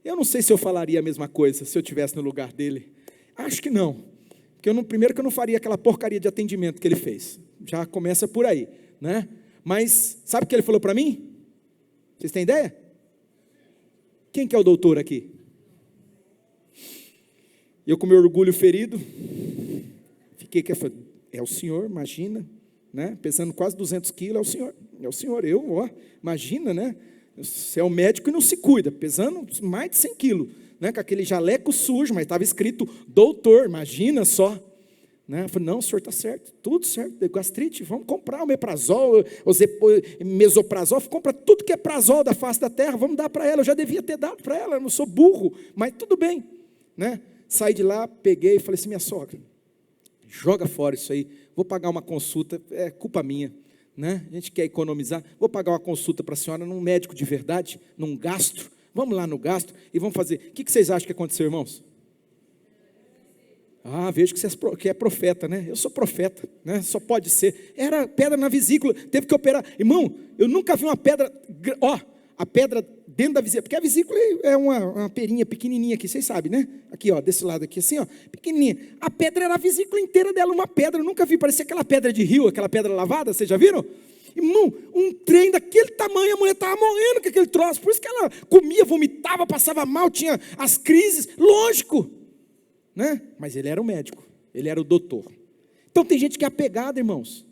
Eu não sei se eu falaria a mesma coisa se eu estivesse no lugar dele, acho que não. Primeiro que eu não faria aquela porcaria de atendimento que ele fez. Já começa por aí, né? Mas, sabe o que ele falou para mim? Vocês têm ideia? Quem que é o doutor aqui? Eu com meu orgulho ferido, fiquei é o senhor, imagina, né? Pesando quase 200 quilos, é o senhor, imagina, né? Você é um médico e não se cuida, pesando mais de 100 quilos. Né, com aquele jaleco sujo, mas estava escrito doutor, imagina só, né? Eu falei, não, o senhor está certo, tudo certo, gastrite, vamos comprar o meprazol, o mesoprazol, compra tudo que é prazol da face da terra, vamos dar para ela, eu já devia ter dado para ela, eu não sou burro, mas tudo bem, né? Saí de lá, peguei e falei assim, minha sogra, joga fora isso aí, vou pagar uma consulta, é culpa minha, né? A gente quer economizar, vou pagar uma consulta para a senhora num médico de verdade, num gastro. Vamos lá no gasto e vamos fazer. O que vocês acham que aconteceu, irmãos? Ah, vejo que é profeta, né? Eu sou profeta, né? Só pode ser. Era pedra na vesícula, teve que operar. Irmão, eu nunca vi uma pedra, a pedra dentro da vesícula, porque a vesícula é uma perinha pequenininha aqui, vocês sabem, né? Aqui, desse lado aqui, assim, pequenininha. A pedra era a vesícula inteira dela, uma pedra, eu nunca vi, parecia aquela pedra de rio, aquela pedra lavada, vocês já viram? Irmão, um trem daquele tamanho, a mulher estava morrendo com aquele troço, por isso que ela comia, vomitava, passava mal, tinha as crises, lógico, né? Mas ele era o médico, ele era o doutor. Então tem gente que é apegada, irmãos.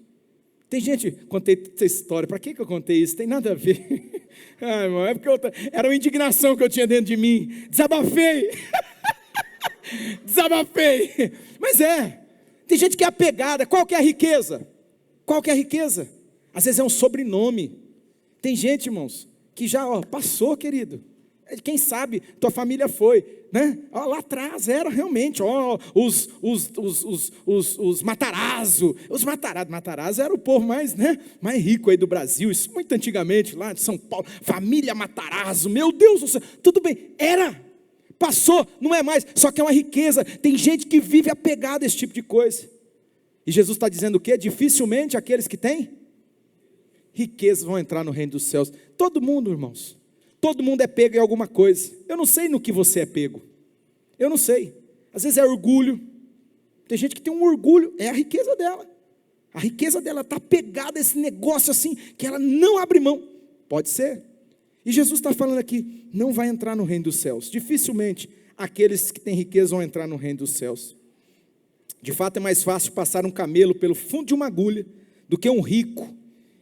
Tem gente, contei essa história, para que eu contei isso? Tem nada a ver. Ai, irmão, é porque era uma indignação que eu tinha dentro de mim. Desabafei. Desabafei. Mas tem gente que é apegada. Qual que é a riqueza? Qual que é a riqueza? Às vezes é um sobrenome. Tem gente, irmãos, que já passou, querido. Quem sabe tua família foi, né? Lá atrás era realmente, os Matarazzo. Os Matarazzo era o povo mais rico aí do Brasil. Isso muito antigamente, lá de São Paulo. Família Matarazzo, meu Deus do céu. Tudo bem, era. Passou, não é mais. Só que é uma riqueza. Tem gente que vive apegada a esse tipo de coisa. E Jesus está dizendo o quê? Dificilmente aqueles que têm riquezas vão entrar no reino dos céus. Todo mundo, irmãos. Todo mundo é pego em alguma coisa. Eu não sei no que você é pego. Eu não sei. Às vezes é orgulho. Tem gente que tem um orgulho. É a riqueza dela. A riqueza dela está pegada a esse negócio assim, que ela não abre mão. Pode ser. E Jesus está falando aqui, não vai entrar no reino dos céus. Dificilmente aqueles que têm riqueza vão entrar no reino dos céus. De fato é mais fácil passar um camelo pelo fundo de uma agulha do que um rico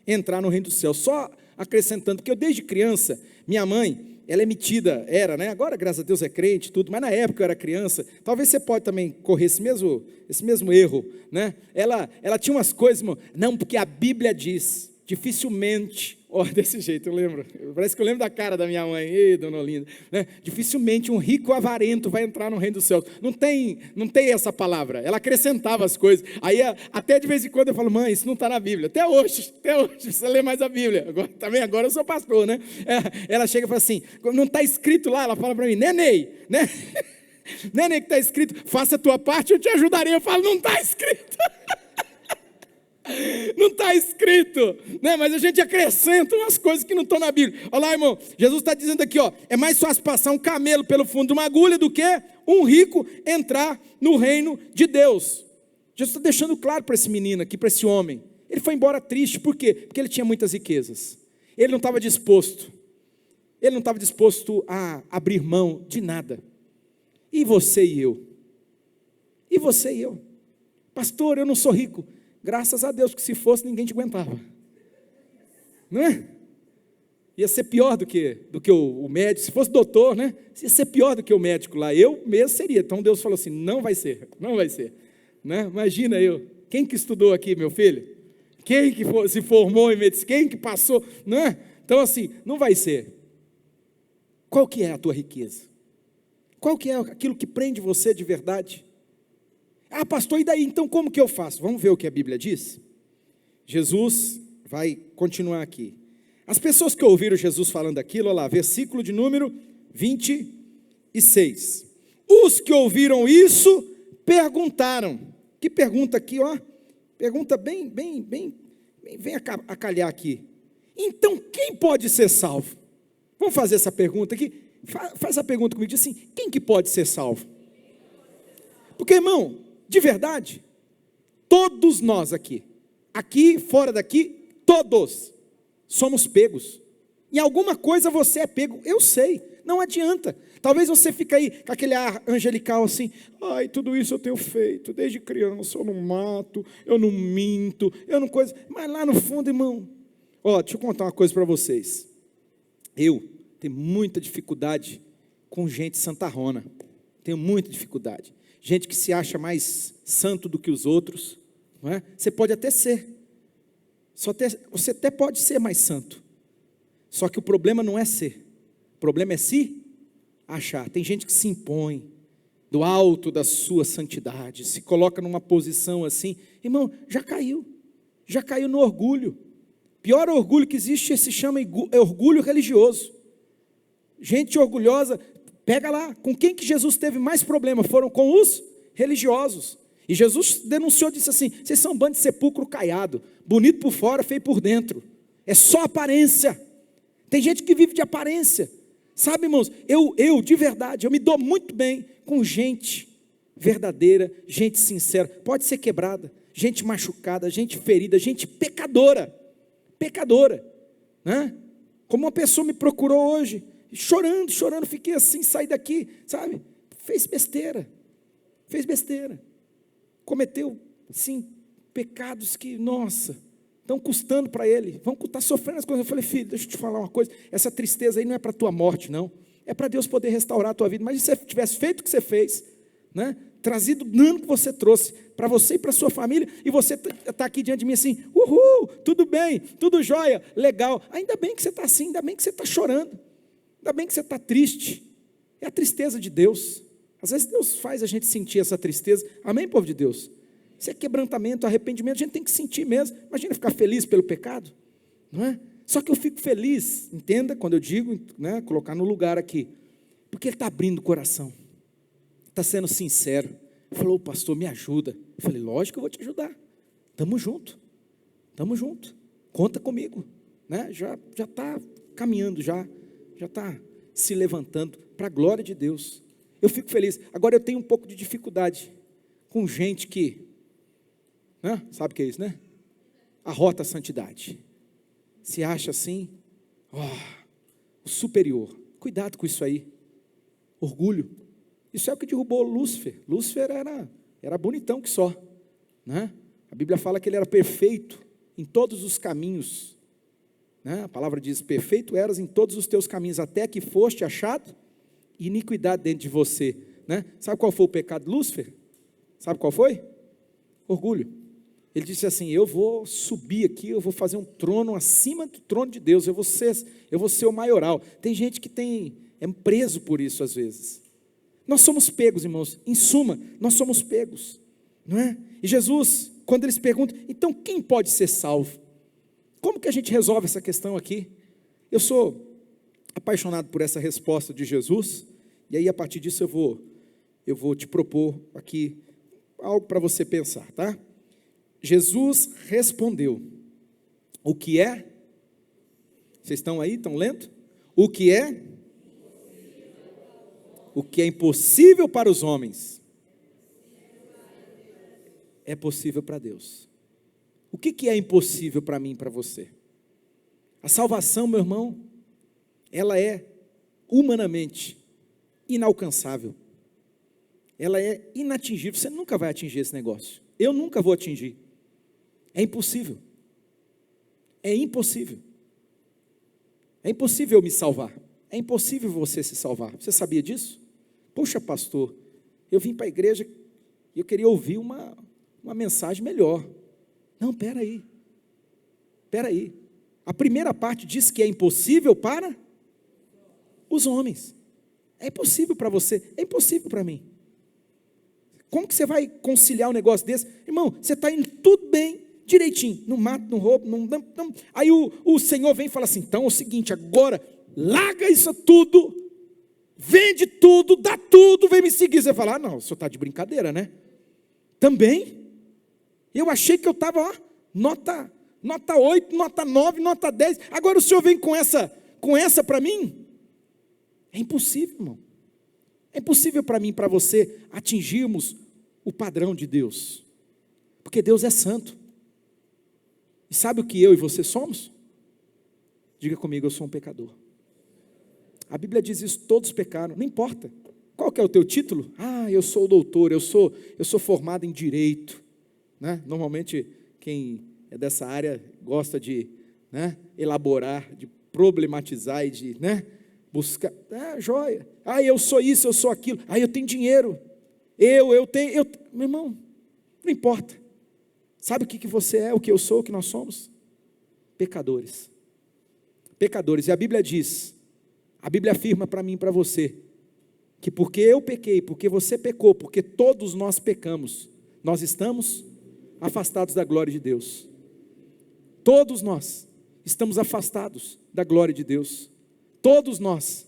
entrar no reino dos céus. Só acrescentando, porque eu desde criança, minha mãe, ela é metida, era, né? Agora, graças a Deus, é crente, tudo, mas na época eu era criança, talvez você pode também correr esse mesmo erro, né? Ela tinha umas coisas, irmão, não, porque a Bíblia diz, dificilmente, desse jeito, eu lembro, parece que eu lembro da cara da minha mãe, ei, dona Olinda, né? Dificilmente um rico avarento vai entrar no reino dos céus, não tem essa palavra, ela acrescentava as coisas, aí até de vez em quando eu falo, mãe, isso não está na Bíblia, até hoje, você lê mais a Bíblia, agora eu sou pastor, né? Ela chega e fala assim, não está escrito lá, ela fala para mim, Nenê, né? Nenê que está escrito, faça a tua parte, eu te ajudarei, eu falo, não está escrito, não está escrito, né? Mas a gente acrescenta umas coisas que não estão na Bíblia. Olha lá, irmão, Jesus está dizendo aqui, é mais fácil passar um camelo pelo fundo de uma agulha do que um rico entrar no reino de Deus. Jesus está deixando claro para esse menino aqui, para esse homem. Ele foi embora triste, por quê? Porque ele tinha muitas riquezas. Ele não estava disposto a abrir mão de nada. E você e eu? E você e eu? Pastor, eu não sou rico. Graças a Deus, que se fosse, ninguém te aguentava. Não é? Ia ser pior do que o médico. Se fosse doutor, né? Ia ser pior do que o médico lá. Eu mesmo seria. Então Deus falou assim, não vai ser. Né? Imagina eu. Quem que estudou aqui, meu filho? Quem que se formou em medicina? Quem que passou? Não é? Então assim, não vai ser. Qual que é a tua riqueza? Qual que é aquilo que prende você de verdade? Ah, pastor, e daí? Então como que eu faço? Vamos ver o que a Bíblia diz? Jesus vai continuar aqui. As pessoas que ouviram Jesus falando aquilo, olha lá, versículo de número 26. Os que ouviram isso, perguntaram. Que pergunta aqui, pergunta bem, vem a calhar aqui. Então, quem pode ser salvo? Vamos fazer essa pergunta aqui? Faz a pergunta comigo, diz assim, quem que pode ser salvo? Porque, irmão, de verdade, todos nós aqui, fora daqui, todos somos pegos. Em alguma coisa você é pego, eu sei, não adianta. Talvez você fique aí com aquele ar angelical assim, ai, tudo isso eu tenho feito, desde criança, eu não mato, eu não minto, eu não coisa, mas lá no fundo, irmão, deixa eu contar uma coisa para vocês. Eu tenho muita dificuldade com gente santarrona, tenho muita dificuldade. Gente que se acha mais santo do que os outros, não é? Você pode até ser, você até pode ser mais santo, só que o problema não é ser, o problema é se achar. Tem gente que se impõe do alto da sua santidade, se coloca numa posição assim, irmão, já caiu no orgulho. Pior orgulho que existe se chama orgulho religioso. Gente orgulhosa. Pega lá, com quem que Jesus teve mais problema? Foram com os religiosos. E Jesus denunciou, disse assim: vocês são um bando de sepulcro caiado, bonito por fora, feio por dentro. É só aparência. Tem gente que vive de aparência. Sabe, irmãos, eu de verdade, eu me dou muito bem com gente verdadeira, gente sincera. Pode ser quebrada, gente machucada, gente ferida, gente pecadora, né? Como uma pessoa me procurou hoje, chorando, fiquei assim, saí daqui, sabe? Fez besteira, cometeu, sim, pecados que, nossa, estão custando para ele, vão estar sofrendo as coisas. Eu falei: filho, deixa eu te falar uma coisa, essa tristeza aí não é para a tua morte, não, é para Deus poder restaurar a tua vida. Mas se você tivesse feito o que você fez, né? Trazido o dano que você trouxe para você e para a sua família, e você está aqui diante de mim assim: uhul, tudo bem, tudo jóia, legal. Ainda bem que você está assim, ainda bem que você está chorando, ainda bem que você está triste. É a tristeza de Deus. Às vezes Deus faz a gente sentir essa tristeza. Amém, povo de Deus? Isso é quebrantamento, arrependimento, a gente tem que sentir mesmo. Imagina ficar feliz pelo pecado, não é? Só que eu fico feliz, entenda, quando eu digo, né, colocar no lugar aqui, porque ele está abrindo o coração, está sendo sincero. Falou: pastor, me ajuda. Eu falei: lógico que eu vou te ajudar, estamos juntos, conta comigo, né? Já está caminhando, já está se levantando para a glória de Deus. Eu fico feliz. Agora eu tenho um pouco de dificuldade com gente que, né? Sabe o que é isso, né? Arrota a santidade, se acha assim, o superior. Cuidado com isso aí, orgulho. Isso é o que derrubou Lúcifer. Lúcifer era bonitão que só, né? A Bíblia fala que ele era perfeito em todos os caminhos, né? A palavra diz: perfeito eras em todos os teus caminhos, até que foste achado iniquidade dentro de você, né? Sabe qual foi o pecado de Lúcifer? Sabe qual foi? Orgulho. Ele disse assim: eu vou subir aqui, eu vou fazer um trono acima do trono de Deus, eu vou ser o maioral. Tem gente que é preso por isso às vezes. Nós somos pegos, irmãos, em suma, nós somos pegos, não é? E Jesus, quando eles perguntam: então quem pode ser salvo? Como que a gente resolve essa questão aqui? Eu sou apaixonado por essa resposta de Jesus, e aí a partir disso eu vou te propor aqui algo para você pensar, tá? Jesus respondeu: o que é? Vocês estão aí, estão lendo? O que é? O que é impossível para os homens é possível para Deus. O que é impossível para mim e para você? A salvação, meu irmão, ela é humanamente inalcançável. Ela é inatingível. Você nunca vai atingir esse negócio. Eu nunca vou atingir. É impossível. É impossível. É impossível eu me salvar. É impossível você se salvar. Você sabia disso? Poxa, pastor, eu vim para a igreja e eu queria ouvir uma mensagem melhor. Não, peraí. A primeira parte diz que é impossível para os homens. É impossível para você, é impossível para mim. Como que você vai conciliar um negócio desse? Irmão, você está indo tudo bem, direitinho, não mata, não rouba, não. Aí o Senhor vem e fala assim: então é o seguinte, agora larga isso tudo, vende tudo, dá tudo, vem me seguir. Você fala: não, o senhor está de brincadeira, né? Também, eu achei que eu estava, nota 8, nota 9, nota 10, agora o senhor vem com essa para mim? É impossível, irmão. É impossível para mim e para você atingirmos o padrão de Deus, porque Deus é santo. E sabe o que eu e você somos? Diga comigo: eu sou um pecador. A Bíblia diz isso: todos pecaram, não importa. Qual que é o teu título? Eu sou doutor, eu sou formado em direito, né? Normalmente quem é dessa área gosta de, né, elaborar, de problematizar e de, né, buscar, joia. Eu sou isso, eu sou aquilo. Eu tenho dinheiro. Eu tenho. Meu irmão, não importa. Sabe o que você é, o que eu sou, o que nós somos? Pecadores. Pecadores. E a Bíblia diz, a Bíblia afirma para mim e para você, que porque eu pequei, porque você pecou, porque todos nós pecamos, nós estamos afastados da glória de Deus. Todos nós estamos afastados da glória de Deus. Todos nós,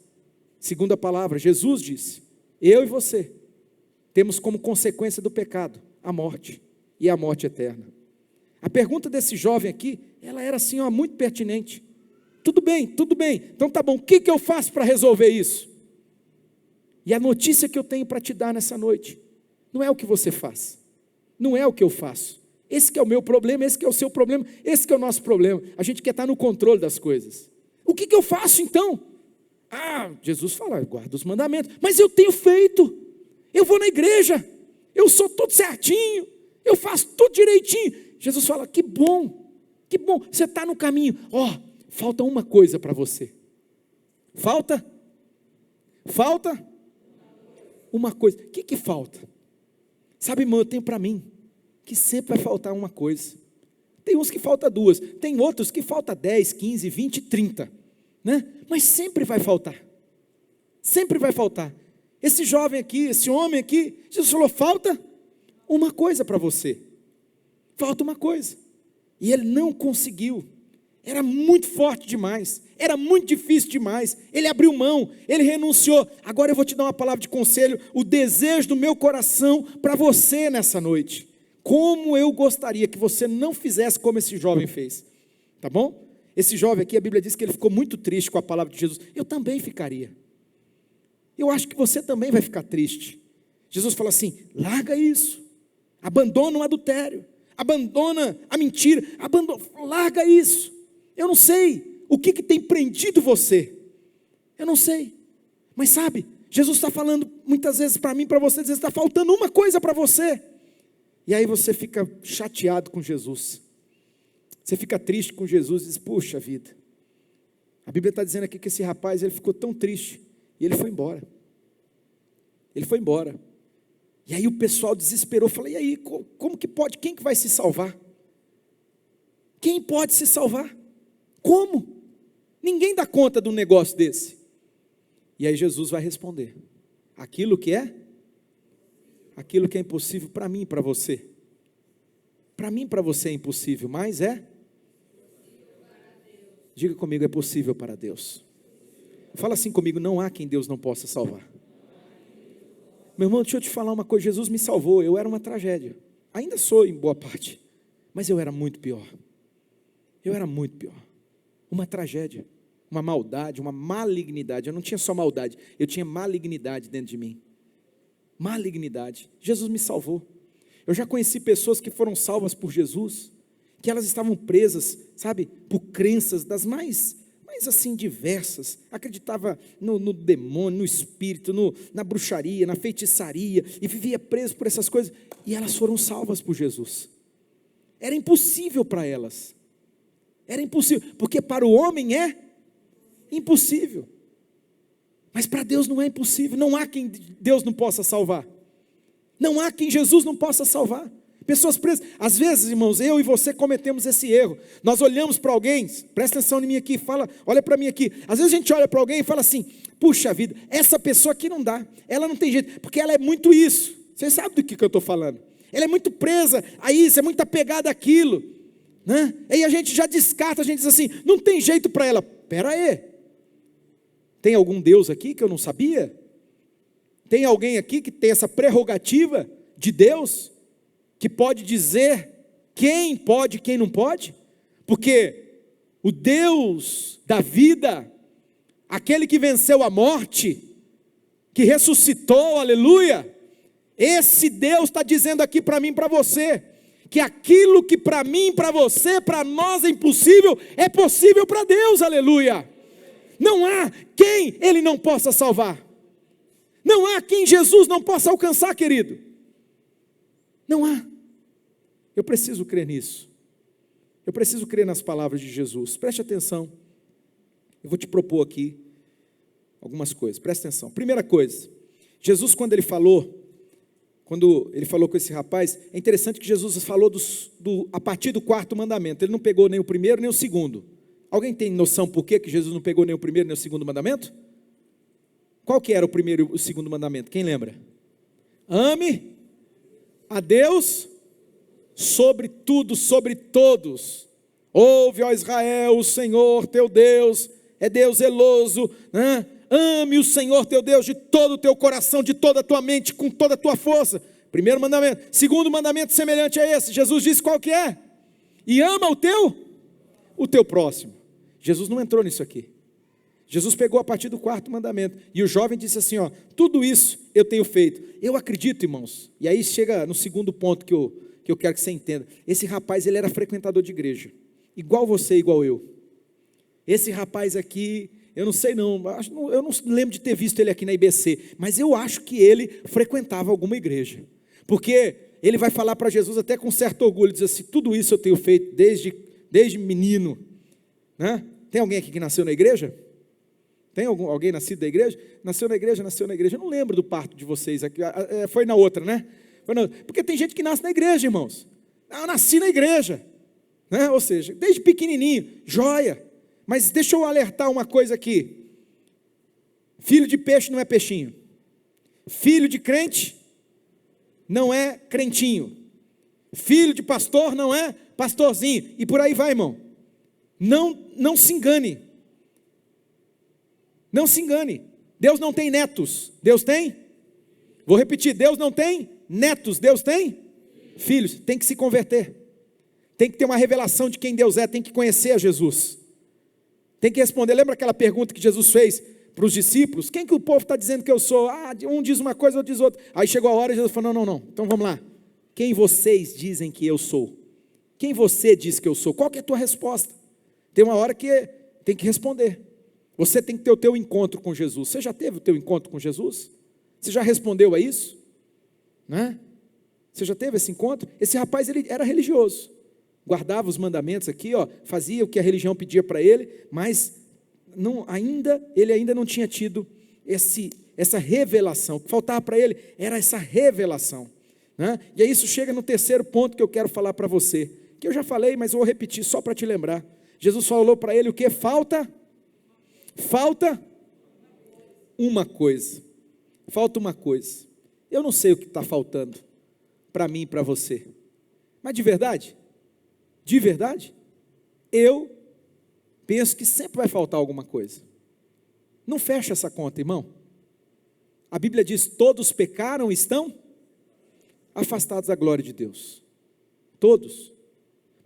segundo a palavra, Jesus disse: eu e você temos como consequência do pecado a morte, e a morte eterna. A pergunta desse jovem aqui, ela era assim, muito pertinente. Tudo bem, então tá bom, o que eu faço para resolver isso? E a notícia que eu tenho para te dar nessa noite, não é o que você faz, não é o que eu faço. Esse que é o meu problema, esse que é o seu problema, esse que é o nosso problema. A gente quer estar no controle das coisas. O que eu faço então? Jesus fala, guarda os mandamentos. Mas eu tenho feito. Eu vou na igreja. Eu sou tudo certinho. Eu faço tudo direitinho. Jesus fala, que bom. Você está no caminho. Falta uma coisa para você. Falta uma coisa. O que falta? Sabe, irmão, eu tenho para mim que sempre vai faltar uma coisa. Tem uns que falta duas, tem outros que falta 10, 15, 20, 30, né? Mas sempre vai faltar. Esse jovem aqui, esse homem aqui, Jesus falou, falta uma coisa para você. Falta uma coisa. E ele não conseguiu. Era muito forte demais, era muito difícil demais. Ele abriu mão, ele renunciou. Agora eu vou te dar uma palavra de conselho, o desejo do meu coração para você nessa noite. Como eu gostaria que você não fizesse como esse jovem fez, tá bom? Esse jovem aqui, a Bíblia diz que ele ficou muito triste com a palavra de Jesus. Eu também ficaria. Eu acho que você também vai ficar triste. Jesus fala assim, larga isso, abandona o adultério, abandona a mentira, larga isso. Eu não sei o que tem prendido você, eu não sei, mas sabe, Jesus está falando muitas vezes para mim, para você, às vezes está faltando uma coisa para você. E aí você fica chateado com Jesus, você fica triste com Jesus e diz, puxa vida, a Bíblia está dizendo aqui que esse rapaz, ele ficou tão triste, e ele foi embora, e aí o pessoal desesperou, falou, e aí, como que pode, quem que vai se salvar? Quem pode se salvar? Como? Ninguém dá conta de um negócio desse. E aí Jesus vai responder, aquilo que é impossível para mim e para você. Para mim e para você é impossível, mas diga comigo, é possível para Deus. Fala assim comigo, não há quem Deus não possa salvar. Meu irmão, deixa eu te falar uma coisa, Jesus me salvou, eu era uma tragédia. Ainda sou em boa parte, mas eu era muito pior. Uma tragédia, uma maldade, uma malignidade. Eu não tinha só maldade, eu tinha malignidade dentro de mim. Malignidade. Jesus me salvou. Eu já conheci pessoas que foram salvas por Jesus, que elas estavam presas, sabe, por crenças das mais assim diversas. Acreditava no demônio, no espírito, na bruxaria, na feitiçaria, e vivia preso por essas coisas, e elas foram salvas por Jesus. Era impossível para elas. Era impossível, porque para o homem é impossível, mas para Deus não é impossível. Não há quem Deus não possa salvar, não há quem Jesus não possa salvar. Pessoas presas, às vezes, irmãos, eu e você cometemos esse erro. Nós olhamos para alguém, presta atenção em mim aqui, olha para mim aqui. Às vezes a gente olha para alguém e fala assim, puxa vida, essa pessoa aqui não dá, ela não tem jeito, porque ela é muito isso. Você sabe do que eu estou falando? Ela é muito presa a isso, é muito apegada àquilo, né? Aí a gente já descarta, a gente diz assim, não tem jeito para ela. Espera aí, tem algum Deus aqui que eu não sabia? Tem alguém aqui que tem essa prerrogativa de Deus, que pode dizer quem pode e quem não pode? Porque o Deus da vida, aquele que venceu a morte, que ressuscitou, aleluia, esse Deus está dizendo aqui para mim e para você, que aquilo que para mim, para você, para nós é impossível, é possível para Deus, aleluia. Não há quem Ele não possa salvar, não há quem Jesus não possa alcançar, querido, não há. Eu preciso crer nisso, eu preciso crer nas palavras de Jesus. Preste atenção, eu vou te propor aqui algumas coisas, preste atenção. Primeira coisa, Jesus quando ele falou com esse rapaz, é interessante que Jesus falou a partir do 4º mandamento, ele não pegou nem o primeiro nem o segundo. Alguém tem noção por que Jesus não pegou nem o primeiro nem o segundo mandamento? Qual que era o primeiro e o segundo mandamento? Quem lembra? Ame a Deus sobre tudo, sobre todos. Ouve, ó Israel, o Senhor teu Deus é Deus zeloso, né? ame o Senhor teu Deus de todo o teu coração, de toda a tua mente, com toda a tua força. Primeiro mandamento. Segundo mandamento semelhante a esse, Jesus disse qual que é? E ama o teu próximo. Jesus não entrou nisso aqui. Jesus pegou a partir do quarto mandamento, e o jovem disse assim, ó, tudo isso eu tenho feito. Eu acredito, irmãos, e aí chega no segundo ponto que eu quero que você entenda. Esse rapaz, ele era frequentador de igreja, igual você, igual eu. Esse rapaz aqui, eu não sei não, eu não lembro de ter visto ele aqui na IBC, mas eu acho que ele frequentava alguma igreja, porque ele vai falar para Jesus até com certo orgulho, diz assim, tudo isso eu tenho feito desde menino, né? Tem alguém aqui que nasceu na igreja? Tem alguém nascido da igreja? Nasceu na igreja, eu não lembro do parto de vocês, aqui, foi na outra, né? Porque tem gente que nasce na igreja, irmãos. Eu nasci na igreja, né? Ou seja, desde pequenininho, joia. Mas deixa eu alertar uma coisa aqui. Filho de peixe não é peixinho. Filho de crente não é crentinho. Filho de pastor não é pastorzinho. E por aí vai, irmão. Não se engane. Não se engane. Deus não tem netos. Deus tem? Vou repetir. Deus não tem netos. Deus tem filhos. Tem que se converter. Tem que ter uma revelação de quem Deus é. Tem que conhecer a Jesus. Tem que responder. Lembra aquela pergunta que Jesus fez para os discípulos? Quem que o povo está dizendo que eu sou? Um diz uma coisa, outro diz outra. Aí chegou a hora e Jesus falou, não. Então vamos lá. Quem vocês dizem que eu sou? Quem você diz que eu sou? Qual que é a tua resposta? Tem uma hora que tem que responder. Você tem que ter o teu encontro com Jesus. Você já teve o teu encontro com Jesus? Você já respondeu a isso? Né? Você já teve esse encontro? Esse rapaz, ele era religioso. Guardava os mandamentos aqui, ó, fazia o que a religião pedia para ele, mas ele ainda não tinha tido essa revelação. O que faltava para ele era essa revelação. Né? E aí isso chega no terceiro ponto que eu quero falar para você, que eu já falei, mas eu vou repetir só para te lembrar. Jesus falou para ele o que? Falta uma coisa. Falta uma coisa. Eu não sei o que está faltando para mim e para você, mas de verdade, eu penso que sempre vai faltar alguma coisa. Não fecha essa conta, irmão. A Bíblia diz, todos pecaram e estão afastados da glória de Deus. Todos.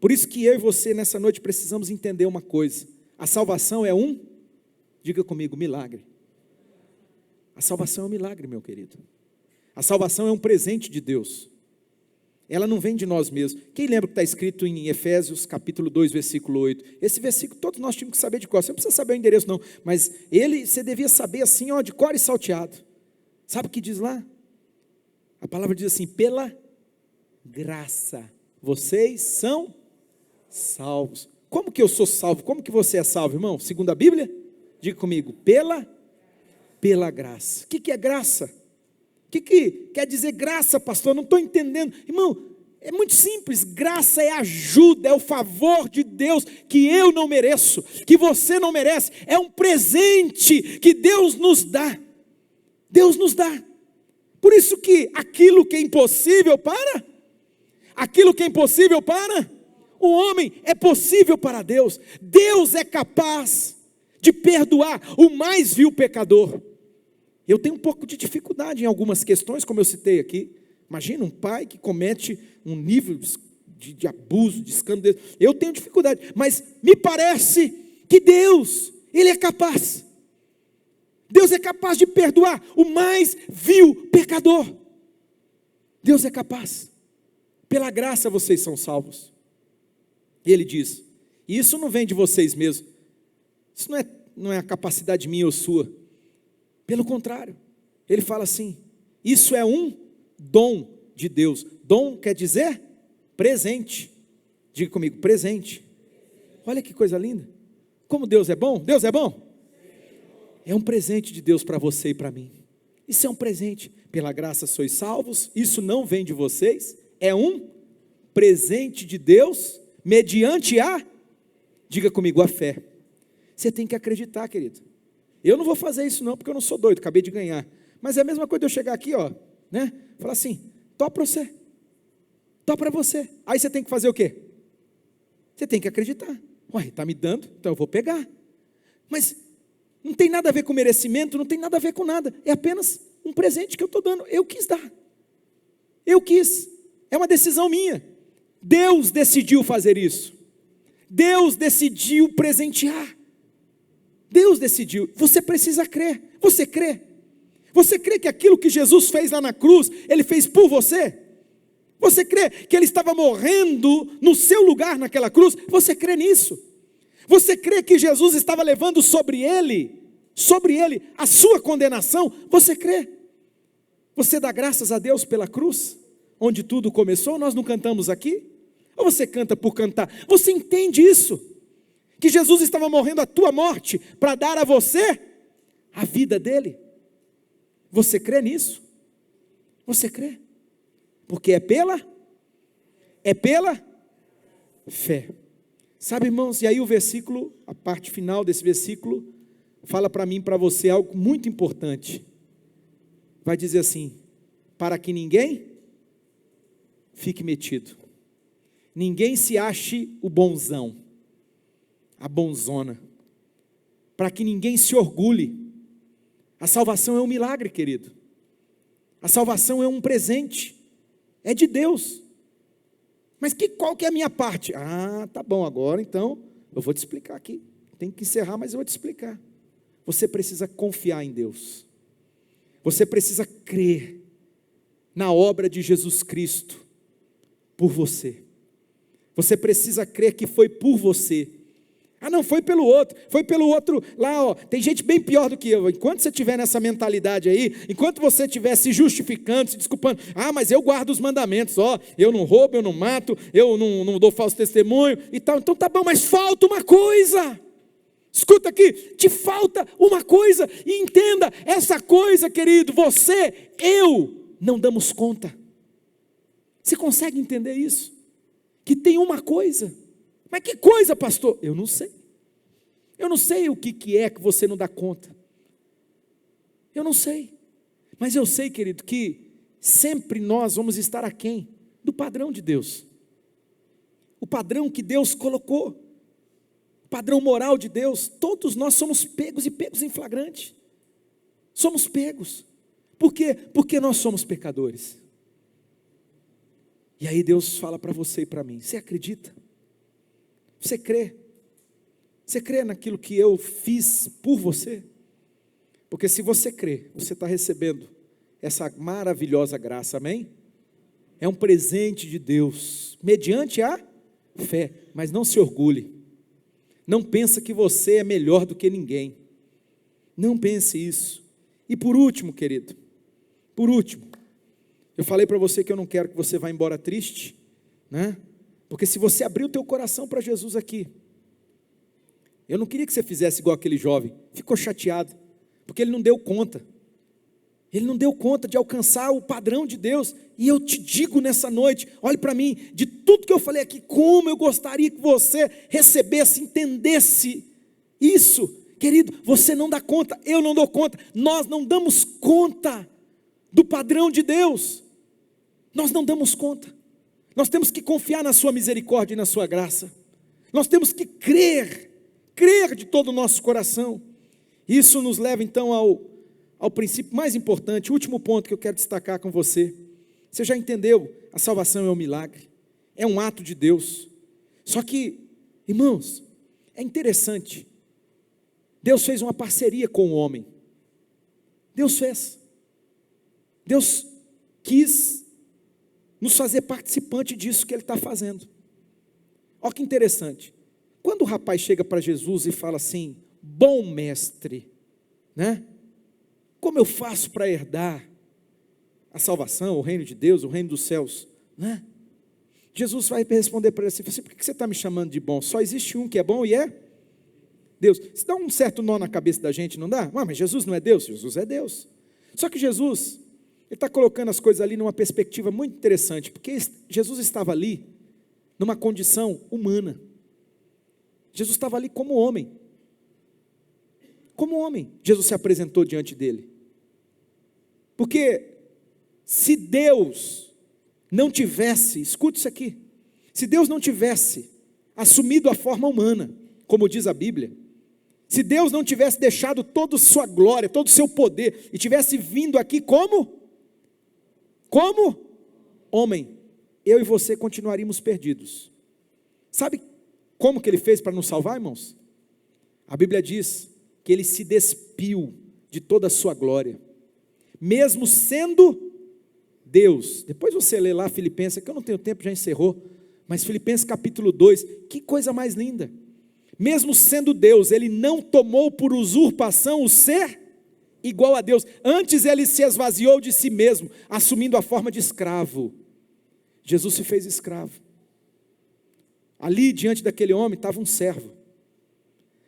Por isso que eu e você nessa noite precisamos entender uma coisa. A salvação é diga comigo, milagre. A salvação é um milagre, meu querido. A salvação é um presente de Deus. Ela não vem de nós mesmos. Quem lembra que está escrito em Efésios capítulo 2, versículo 8? Esse versículo todos nós tínhamos que saber de cor. Você não precisa saber o endereço não, mas você devia saber assim, ó, de cor e salteado. Sabe o que diz lá? A palavra diz assim, pela graça, vocês são salvos. Como que eu sou salvo? Como que você é salvo, irmão? Segundo a Bíblia? Diga comigo, pela graça. O que é graça? O que quer dizer graça, pastor? Não estou entendendo. Irmão, é muito simples. Graça é ajuda, é o favor de Deus que eu não mereço, que você não merece. É um presente que Deus nos dá. Deus nos dá. Por isso que aquilo que é impossível para o homem é possível para Deus. Deus é capaz de perdoar o mais vil pecador. Eu tenho um pouco de dificuldade em algumas questões, como eu citei aqui. Imagina um pai que comete um nível de abuso, de escândalo. Eu tenho dificuldade, mas me parece que Deus, Ele é capaz. Deus é capaz de perdoar o mais vil pecador. Deus é capaz. Pela graça vocês são salvos. E Ele diz, e isso não vem de vocês mesmos. Isso não é a capacidade minha ou sua. Pelo contrário, Ele fala assim, isso é um dom de Deus. Dom quer dizer presente. Diga comigo, presente. Olha que coisa linda. Como Deus é bom? Deus é bom? É um presente de Deus para você e para mim. Isso é um presente. Pela graça sois salvos. Isso não vem de vocês. É um presente de Deus mediante diga comigo, a fé. Você tem que acreditar, querido. Eu não vou fazer isso não, porque eu não sou doido, acabei de ganhar. Mas é a mesma coisa de eu chegar aqui, ó, né? Falar assim, tô para você. Tô para você. Aí você tem que fazer o quê? Você tem que acreditar. Ué, está me dando, então eu vou pegar. Mas Não tem nada a ver com merecimento, não tem nada a ver com nada. É apenas um presente que eu estou dando. Eu quis dar. Eu quis. É uma decisão minha. Deus decidiu fazer isso. Deus decidiu presentear. Deus decidiu. Você precisa crer. Você crê? Você crê que aquilo que Jesus fez lá na cruz, Ele fez por você? Você crê que Ele estava morrendo no seu lugar naquela cruz? Você crê nisso? Você crê que Jesus estava levando sobre Ele, a sua condenação? Você crê? Você dá graças a Deus pela cruz, onde tudo começou? Nós não cantamos aqui? Ou você canta por cantar? Você entende isso? Que Jesus estava morrendo a tua morte para dar a você a vida dele? Você crê nisso? Você crê? Porque é pela fé. Sabe, irmãos, e aí o versículo, a parte final desse versículo, fala para mim e para você algo muito importante. Vai dizer assim: para que ninguém fique metido, ninguém se ache o bonzão, a bonzona, para que ninguém se orgulhe. A salvação é um milagre, querido. A salvação é um presente, é de Deus. Mas qual que é a minha parte? Ah, tá bom, agora então eu vou te explicar aqui. Tem que encerrar, mas eu vou te explicar. Você precisa confiar em Deus. Você precisa crer na obra de Jesus Cristo por você. Você precisa crer que foi por você. Ah, não, foi pelo outro lá, ó. Tem gente bem pior do que eu. Enquanto você estiver nessa mentalidade aí, enquanto você estiver se justificando, se desculpando, ah, mas eu guardo os mandamentos, ó, eu não roubo, eu não mato, eu não dou falso testemunho e tal. Então tá bom, mas falta uma coisa. Escuta aqui, te falta uma coisa, e entenda, essa coisa, querido, eu não damos conta. Você consegue entender isso? Que tem uma coisa. Mas que coisa, pastor? Eu não sei. Eu não sei o que é que você não dá conta. Eu não sei. Mas eu sei, querido, que sempre nós vamos estar aquém do padrão de Deus. O padrão que Deus colocou. O padrão moral de Deus. Todos nós somos pegos e pegos em flagrante. Somos pegos. Por quê? Porque nós somos pecadores. E aí Deus fala para você e para mim: você acredita? Você crê? Você crê naquilo que eu fiz por você? Porque se você crê, você está recebendo essa maravilhosa graça, amém? É um presente de Deus, mediante a fé. Mas não se orgulhe. Não pensa que você é melhor do que ninguém. Não pense isso. E por último, querido, eu falei para você que eu não quero que você vá embora triste, né? Porque se você abrir o teu coração para Jesus aqui, eu não queria que você fizesse igual aquele jovem, ficou chateado, porque ele não deu conta. Ele não deu conta de alcançar o padrão de Deus. E eu te digo nessa noite, olhe para mim, de tudo que eu falei aqui, como eu gostaria que você recebesse, entendesse isso. Querido, você não dá conta, eu não dou conta, nós não damos conta do padrão de Deus. Nós não damos conta. Nós temos que confiar na sua misericórdia e na sua graça. Nós temos que crer de todo o nosso coração. Isso nos leva então ao princípio mais importante, o último ponto que eu quero destacar com você. Você já entendeu? A salvação é um milagre, é um ato de Deus. Só que, irmãos, é interessante. Deus fez uma parceria com o homem. Deus fez. Deus quis nos fazer participante disso que Ele está fazendo. Olha que interessante. Quando o rapaz chega para Jesus e fala assim: bom mestre, né? Como eu faço para herdar a salvação, o reino de Deus, o reino dos céus, né? Jesus vai responder para ele assim: por que você está me chamando de bom? Só existe um que é bom e é Deus. Isso dá um certo nó na cabeça da gente, não dá? Mas Jesus não é Deus? Jesus é Deus. Só que Jesus, Ele está colocando as coisas ali numa perspectiva muito interessante, porque Jesus estava ali numa condição humana. Jesus estava ali como homem. Como homem, Jesus se apresentou diante dele. Porque se Deus não tivesse, escute isso aqui, se Deus não tivesse assumido a forma humana, como diz a Bíblia, Se Deus não tivesse deixado toda a sua glória, todo o seu poder, e tivesse vindo aqui como homem, eu e você continuaríamos perdidos. Sabe como que ele fez para nos salvar, irmãos? A Bíblia diz que ele se despiu de toda a sua glória, mesmo sendo Deus. Depois você lê lá Filipenses, que eu não tenho tempo, já encerrou, mas Filipenses capítulo 2, que coisa mais linda. Mesmo sendo Deus, ele não tomou por usurpação o ser igual a Deus. Antes ele se esvaziou de si mesmo, assumindo a forma de escravo. Jesus se fez escravo. Ali diante daquele homem estava um servo.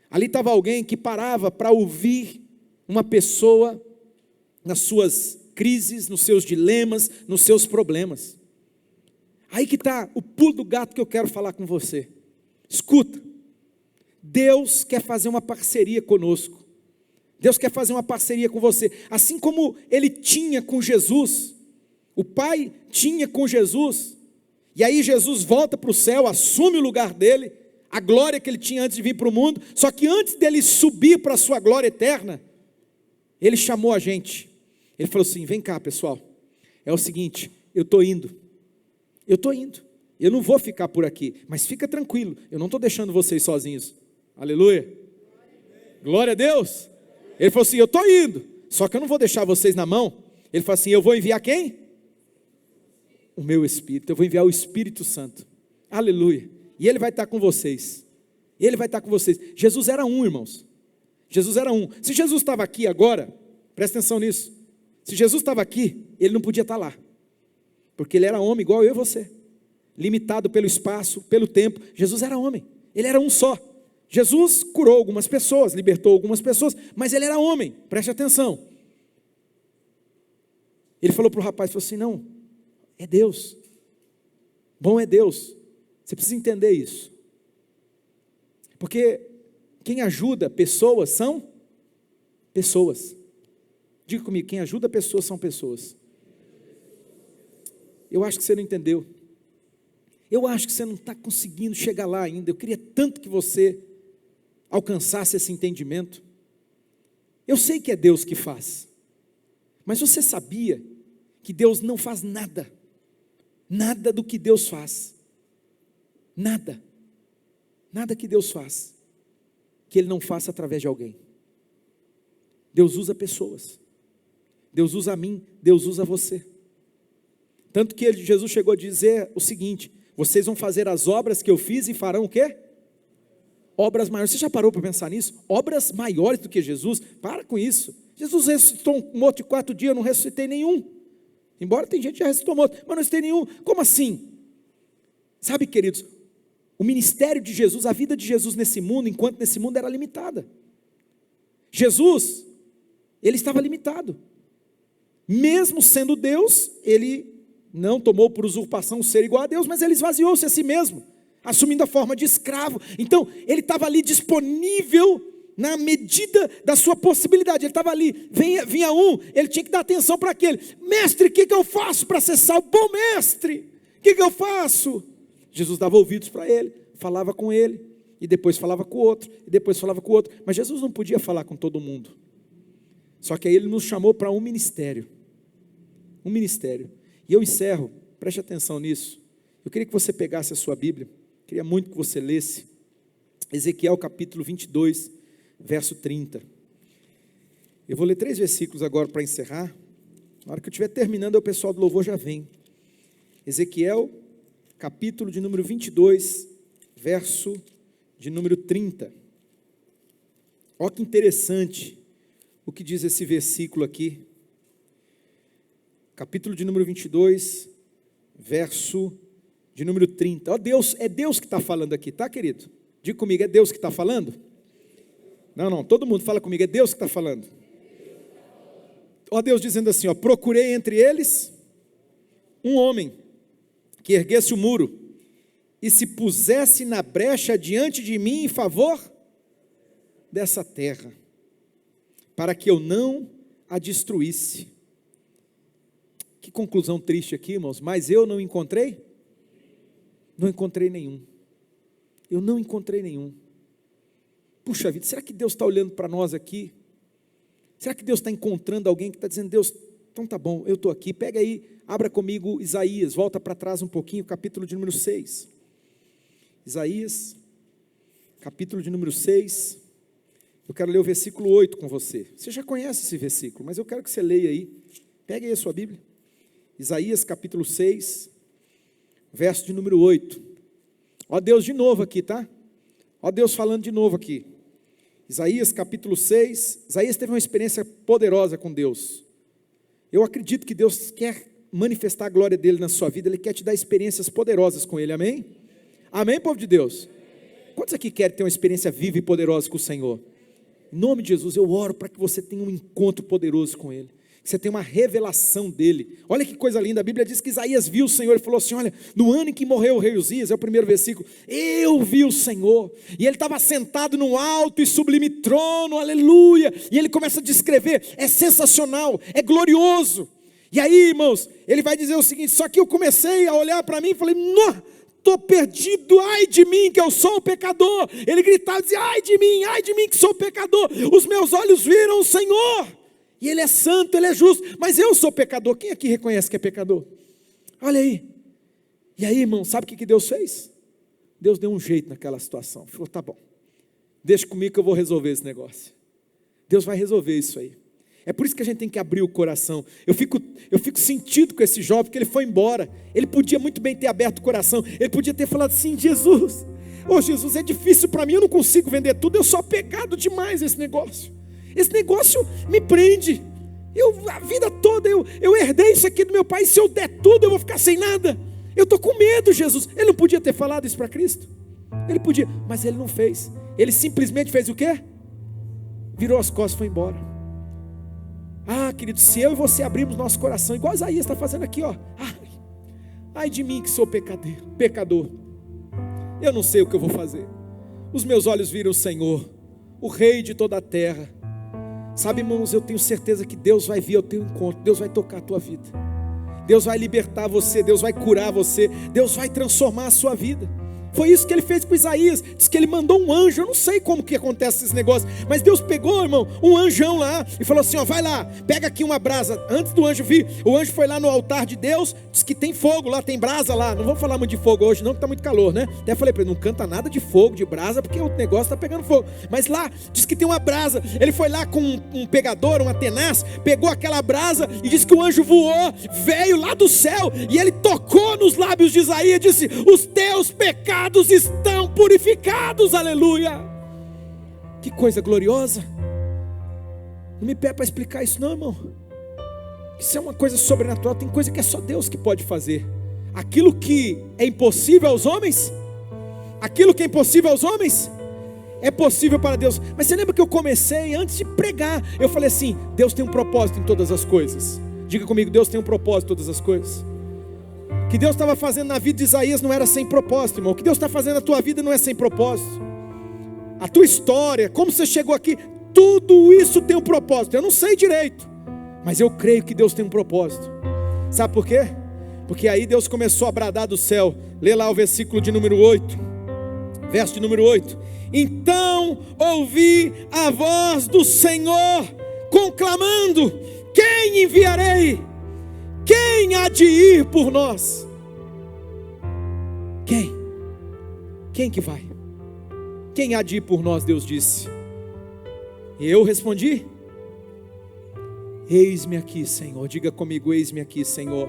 Ali estava alguém que parava para ouvir uma pessoa nas suas crises, nos seus dilemas, nos seus problemas. Aí que está o pulo do gato que eu quero falar com você. Escuta, Deus quer fazer uma parceria conosco. Deus quer fazer uma parceria com você. Assim como Ele tinha com Jesus, o Pai tinha com Jesus, e aí Jesus volta para o céu, assume o lugar dele, a glória que ele tinha antes de vir para o mundo, só que antes dele subir para a sua glória eterna, ele chamou a gente, ele falou assim, vem cá pessoal, é o seguinte, eu estou indo, eu não vou ficar por aqui, mas fica tranquilo, eu não estou deixando vocês sozinhos, aleluia, glória a Deus. Ele falou assim, eu estou indo, só que eu não vou deixar vocês na mão. Ele falou assim, eu vou enviar quem? O meu Espírito, eu vou enviar o Espírito Santo, aleluia, e Ele vai estar com vocês, Jesus era um, irmãos, Jesus era um. Se Jesus estava aqui agora, presta atenção nisso, se Jesus estava aqui, Ele não podia estar lá, porque Ele era homem igual eu e você, limitado pelo espaço, pelo tempo. Jesus era homem, Ele era um só. Jesus curou algumas pessoas, libertou algumas pessoas, mas Ele era homem, preste atenção. Ele falou para o rapaz, falou assim, não, é Deus, bom é Deus, você precisa entender isso, porque quem ajuda pessoas são pessoas, diga comigo, quem ajuda pessoas são pessoas. Eu acho que você não entendeu, eu acho que você não está conseguindo chegar lá ainda, eu queria tanto que você alcançasse esse entendimento. Eu sei que é Deus que faz, mas você sabia que Deus não faz nada do que Deus faz, nada que Deus faz, que Ele não faça através de alguém. Deus usa pessoas, Deus usa a mim, Deus usa você, tanto que Jesus chegou a dizer o seguinte, vocês vão fazer as obras que eu fiz e farão o quê? Obras maiores. Você já parou para pensar nisso? Obras maiores do que Jesus? Para com isso. Jesus ressuscitou um morto de 4 dias, eu não ressuscitei nenhum. Embora tem gente que já ressuscitou morto, mas não ressuscitei nenhum. Como assim? Sabe, queridos, o ministério de Jesus, a vida de Jesus nesse mundo, enquanto nesse mundo era limitada. Jesus, Ele estava limitado. Mesmo sendo Deus, Ele não tomou por usurpação o ser igual a Deus, mas Ele esvaziou-se a si mesmo, assumindo a forma de escravo. Então, Ele estava ali disponível na medida da sua possibilidade. Ele estava ali, vinha um, Ele tinha que dar atenção para aquele. Mestre, o que eu faço para ser salvo? Bom mestre, o que eu faço? Jesus dava ouvidos para ele, falava com ele, e depois falava com o outro, e depois falava com o outro. Mas Jesus não podia falar com todo mundo. Só que aí Ele nos chamou para um ministério. Um ministério. E eu encerro, preste atenção nisso. Eu queria que você pegasse a sua Bíblia, queria muito que você lesse Ezequiel capítulo 22, verso 30. Eu vou ler 3 versículos agora para encerrar. Na hora que eu estiver terminando, o pessoal do louvor já vem. Ezequiel, capítulo de número 22, verso de número 30. Olha que interessante o que diz esse versículo aqui. Capítulo de número 22, verso de número 30. Ó, Deus, é Deus que está falando aqui, tá, querido? Diga comigo, é Deus que está falando? Não, todo mundo fala comigo, é Deus que está falando. Ó, Deus dizendo assim, ó, procurei entre eles um homem que erguesse o muro e se pusesse na brecha diante de mim em favor dessa terra, para que eu não a destruísse. Que conclusão triste aqui, irmãos, mas eu não encontrei? Não encontrei nenhum. Eu não encontrei nenhum. puxa vida, será que Deus está olhando para nós aqui? Será que Deus está encontrando alguém que está dizendo, Deus, então tá bom, eu estou aqui. Pega aí, abra comigo Isaías, volta para trás um pouquinho, capítulo de número 6. Isaías, capítulo de número 6. Eu quero ler o versículo 8 com você. Você já conhece esse versículo, mas eu quero que você leia aí. Pega aí a sua Bíblia. Isaías capítulo 6, verso de número 8. Ó Deus de novo aqui, tá? Ó Deus falando de novo aqui. Isaías capítulo 6. Isaías teve uma experiência poderosa com Deus. Eu acredito que Deus quer manifestar a glória dele na sua vida. Ele quer te dar experiências poderosas com ele, amém? Amém, povo de Deus? Quantos aqui querem ter uma experiência viva e poderosa com o Senhor? Em nome de Jesus, eu oro para que você tenha um encontro poderoso com ele. Que você tenha uma revelação dele. Olha que coisa linda, a Bíblia diz que Isaías viu o Senhor, ele falou assim, olha, no ano em que morreu o rei Uzias, é o primeiro versículo, eu vi o Senhor, e ele estava sentado num alto e sublime trono, aleluia, e ele começa a descrever, é sensacional, é glorioso, e aí irmãos, ele vai dizer o seguinte, só que eu comecei a olhar para mim e falei, não, estou perdido, ai de mim que eu sou o pecador, ele gritava e dizia, ai de mim que sou pecador, os meus olhos viram o Senhor, e ele é santo, ele é justo, mas eu sou pecador. Quem aqui reconhece que é pecador? Olha aí. E aí, irmão, sabe o que Deus fez? Deus deu um jeito naquela situação. Falou, tá bom, deixa comigo que eu vou resolver esse negócio. Deus vai resolver isso aí. É por isso que a gente tem que abrir o coração. Eu fico sentido com esse jovem, porque ele foi embora. Ele podia muito bem ter aberto o coração. Ele podia ter falado assim, Jesus, Jesus, é difícil para mim, eu não consigo vender tudo, eu sou pecado demais esse negócio. Esse negócio me prende, a vida toda eu herdei isso aqui do meu pai, se eu der tudo eu vou ficar sem nada, eu estou com medo, Jesus. Ele não podia ter falado isso para Cristo? Ele podia, mas ele não fez, ele simplesmente fez o quê? Virou as costas e foi embora. Querido, se eu e você abrimos nosso coração, igual Isaías está fazendo aqui, ó. Ai de mim que sou pecador, eu não sei o que eu vou fazer, os meus olhos viram o Senhor, o Rei de toda a terra. Sabe, irmãos, eu tenho certeza que Deus vai vir ao teu encontro, Deus vai tocar a tua vida, Deus vai libertar você, Deus vai curar você, Deus vai transformar a sua vida. Foi isso que ele fez com Isaías, diz que ele mandou um anjo, eu não sei como que acontece esse negócio, mas Deus pegou, irmão, um anjão lá, e falou assim, ó, vai lá, pega aqui uma brasa. Antes do anjo vir, o anjo foi lá no altar de Deus, diz que tem fogo lá, tem brasa lá, não vamos falar muito de fogo hoje não, porque está muito calor, né? Até falei para ele, não canta nada de fogo, de brasa, porque o negócio está pegando fogo, mas lá, diz que tem uma brasa. Ele foi lá com um pegador, uma tenaz, pegou aquela brasa, e diz que o anjo voou, veio lá do céu, e ele tocou nos lábios de Isaías, disse, os teus pecados estão purificados, aleluia. Que coisa gloriosa. Não me pede para explicar isso não, irmão. Isso é uma coisa sobrenatural. Tem coisa que é só Deus que pode fazer. Aquilo que é impossível aos homens, é possível para Deus. Mas você lembra que eu comecei antes de pregar, eu falei assim, Deus tem um propósito em todas as coisas. Diga comigo, Deus tem um propósito em todas as coisas. O que Deus estava fazendo na vida de Isaías não era sem propósito, irmão. O que Deus está fazendo na tua vida não é sem propósito. A tua história, como você chegou aqui, tudo isso tem um propósito. Eu não sei direito, mas eu creio que Deus tem um propósito. Sabe por quê? Porque aí Deus começou a bradar do céu. Lê lá o versículo de número 8. Verso de número 8. Então ouvi a voz do Senhor conclamando, quem enviarei? Quem há de ir por nós? Quem que vai? Quem há de ir por nós? Deus disse. E eu respondi, eis-me aqui, Senhor. Diga comigo, eis-me aqui, Senhor.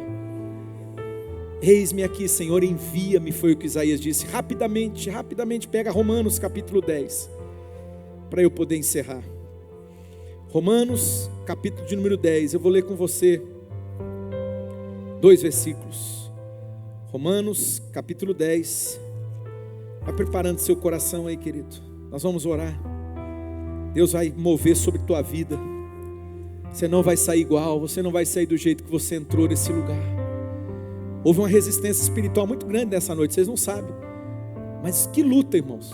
Eis-me aqui, Senhor, envia-me, foi o que Isaías disse. Rapidamente pega Romanos capítulo 10, para eu poder encerrar. Romanos capítulo de número 10, eu vou ler com você 2 versículos. Romanos capítulo 10. Vai preparando seu coração aí, querido. Nós vamos orar. Deus vai mover sobre tua vida. Você não vai sair igual. Você não vai sair do jeito que você entrou nesse lugar. Houve uma resistência espiritual muito grande nessa noite, vocês não sabem. Mas que luta, irmãos.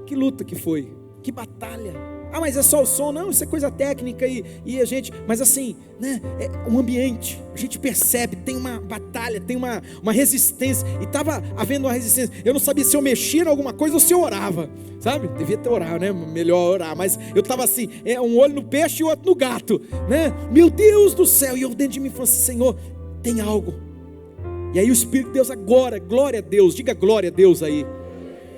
Que luta que foi. Que batalha. Ah, mas é só o som. Não, isso é coisa técnica e a gente... Mas assim, né? É um ambiente. A gente percebe, tem uma batalha, tem uma resistência. E estava havendo uma resistência. Eu não sabia se eu mexia em alguma coisa ou se eu orava. Sabe? Devia ter orado, né? Melhor orar. Mas eu estava assim, um olho no peixe e o outro no gato, né? Meu Deus do céu. E eu dentro de mim falei assim, Senhor, tem algo. E aí o Espírito de Deus agora, glória a Deus. Diga glória a Deus aí.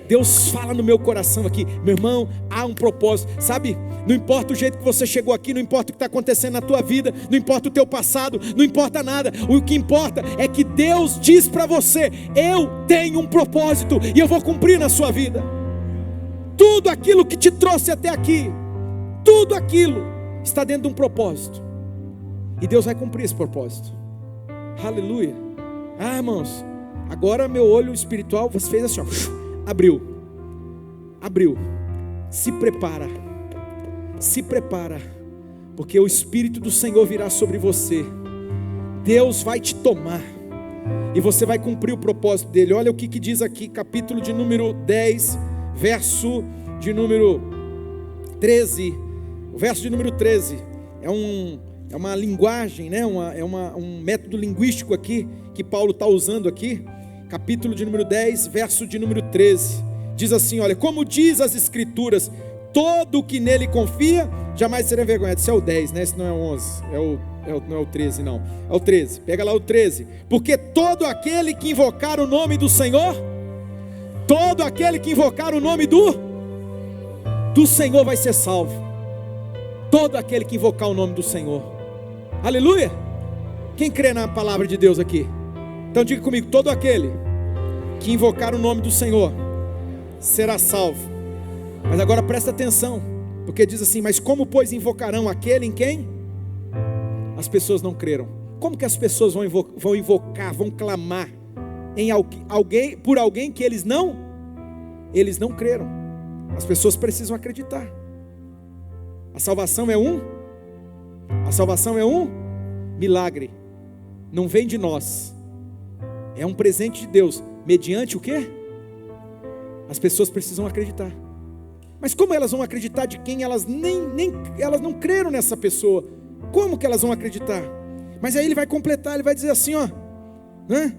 Deus fala no meu coração aqui, meu irmão, há um propósito, sabe? Não importa o jeito que você chegou aqui, não importa o que está acontecendo na tua vida, não importa o teu passado, não importa nada. O que importa é que Deus diz para você, eu tenho um propósito e eu vou cumprir na sua vida. Tudo aquilo que te trouxe até aqui, tudo aquilo está dentro de um propósito. E Deus vai cumprir esse propósito. Aleluia. Ah, irmãos, agora meu olho espiritual fez assim, ó. Abriu, se prepara, porque o Espírito do Senhor virá sobre você, Deus vai te tomar, e você vai cumprir o propósito dele. Olha o que diz aqui, capítulo de número 10, verso de número 13, o verso de número 13, é uma linguagem, né? Um método linguístico aqui, que Paulo está usando aqui, capítulo de número 10, verso de número 13, diz assim, olha, como diz as Escrituras, todo o que nele confia, jamais será envergonhado. Esse é o 10, né? Esse não é o 11, não é o 13 não, é o 13, pega lá o 13, porque todo aquele que invocar o nome do Senhor, todo aquele que invocar o nome do Senhor vai ser salvo, todo aquele que invocar o nome do Senhor, aleluia. Quem crê na palavra de Deus aqui? Então diga comigo, todo aquele que invocar o nome do Senhor será salvo. Mas agora presta atenção, porque diz assim, mas como pois invocarão aquele em quem as pessoas não creram? Como que as pessoas vão invocar, vão clamar em alguém, por alguém que eles não creram? As pessoas precisam acreditar. A salvação é um milagre, não vem de nós. É um presente de Deus, mediante o quê? As pessoas precisam acreditar. Mas como elas vão acreditar de quem elas elas não creram nessa pessoa? Como que elas vão acreditar? Mas aí ele vai completar, ele vai dizer assim, ó, né?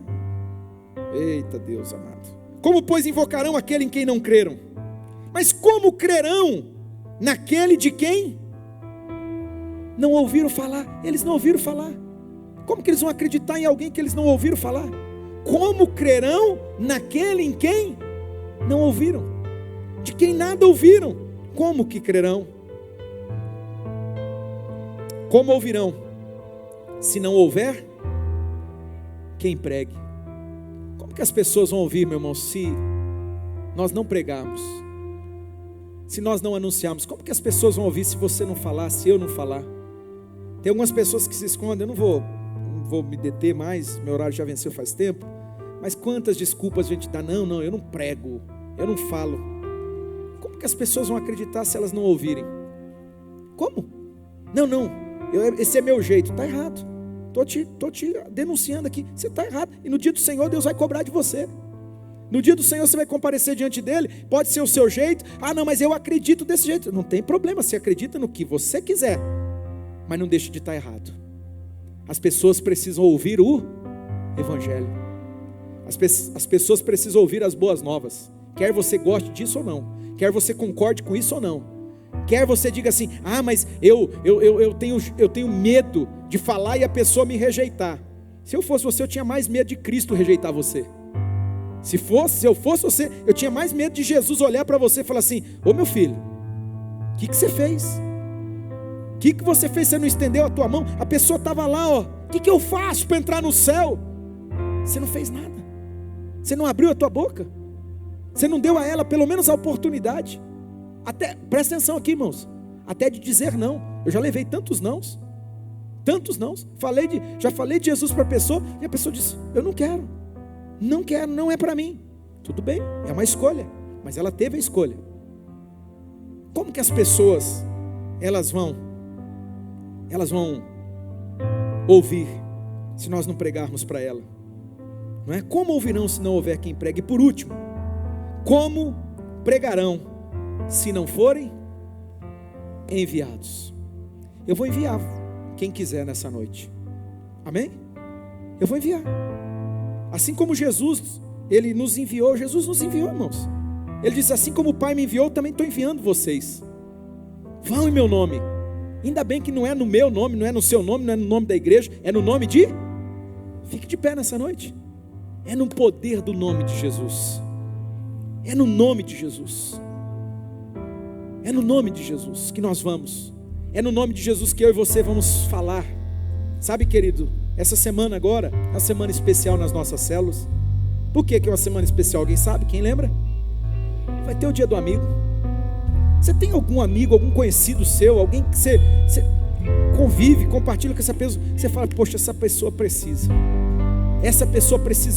Eita Deus amado. Como pois invocarão aquele em quem não creram? Mas como crerão naquele de quem não ouviram falar? Eles não ouviram falar. Como que eles vão acreditar em alguém que eles não ouviram falar? Como crerão naquele em quem não ouviram? De quem nada ouviram, como que crerão? Como ouvirão, se não houver quem pregue? Como que as pessoas vão ouvir, meu irmão, se nós não pregarmos? Se nós não anunciarmos? Como que as pessoas vão ouvir se você não falar, se eu não falar? Tem algumas pessoas que se escondem, eu não vou me deter mais, meu horário já venceu faz tempo, mas quantas desculpas a gente dá, não, eu não prego, eu não falo. Como que as pessoas vão acreditar se elas não ouvirem? Como? Não, esse é meu jeito, está errado, estou te denunciando aqui, você está errado, e no dia do Senhor Deus vai cobrar de você. No dia do Senhor você vai comparecer diante dele, pode ser o seu jeito, não, mas eu acredito desse jeito, não tem problema, você acredita no que você quiser, mas não deixe de estar errado. As pessoas precisam ouvir o Evangelho. As pessoas precisam ouvir as boas novas. Quer você goste disso ou não. Quer você concorde com isso ou não. Quer você diga assim, mas eu tenho medo de falar e a pessoa me rejeitar. Se eu fosse você, eu tinha mais medo de Cristo rejeitar você. Se eu fosse você, eu tinha mais medo de Jesus olhar para você e falar assim, ô meu filho, o que você fez? O que você fez? Você não estendeu a tua mão? A pessoa estava lá, ó. O que eu faço para entrar no céu? Você não fez nada. Você não abriu a tua boca. Você não deu a ela pelo menos a oportunidade. Até, presta atenção aqui, irmãos. Até de dizer não. Eu já levei tantos nãos. Tantos nãos. Já falei de Jesus para a pessoa e a pessoa disse, eu não quero. Não quero, não é para mim. Tudo bem, é uma escolha. Mas ela teve a escolha. Como que as pessoas, elas vão ouvir se nós não pregarmos para ela? Não é? Como ouvirão se não houver quem pregue? E por último, como pregarão se não forem enviados. Eu vou enviar quem quiser nessa noite. Amém? Eu vou enviar. Assim como Jesus, Ele nos enviou. Jesus nos enviou, irmãos. Ele disse, assim como o Pai me enviou, eu também estou enviando vocês. Vão em meu nome. Ainda bem que não é no meu nome, não é no seu nome, não é no nome da igreja, é no nome de... Fique de pé nessa noite. É no poder do nome de Jesus. É no nome de Jesus. É no nome de Jesus que nós vamos. É no nome de Jesus que eu e você vamos falar. Sabe, querido, essa semana agora é uma semana especial nas nossas células. Por que é uma semana especial? Alguém sabe? Quem lembra? Vai ter o dia do amigo. Você tem algum amigo, algum conhecido seu, alguém que você convive, compartilha com essa pessoa, você fala, poxa, essa pessoa precisa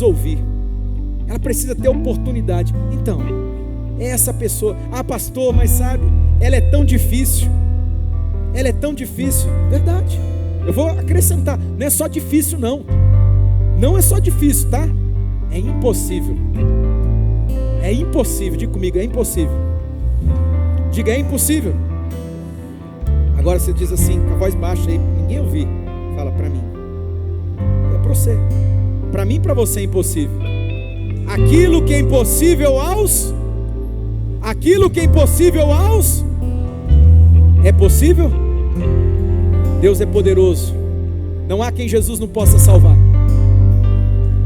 ouvir, ela precisa ter oportunidade. Então, é essa pessoa. Ah, pastor, mas sabe, ela é tão difícil. Verdade. Eu vou acrescentar, não é só difícil não. Não é só difícil, tá? É impossível. É impossível, diga comigo, é impossível. Diga, é impossível. Agora você diz assim, com a voz baixa aí, ninguém ouvir. Fala para mim. É para você. Para mim e para você é impossível. Aquilo que é impossível aos é possível. Deus é poderoso. Não há quem Jesus não possa salvar.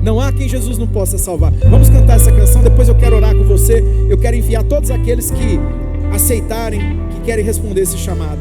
Não há quem Jesus não possa salvar. Vamos cantar essa canção, depois eu quero orar com você. Eu quero enviar todos aqueles que aceitarem, que querem responder esse chamado.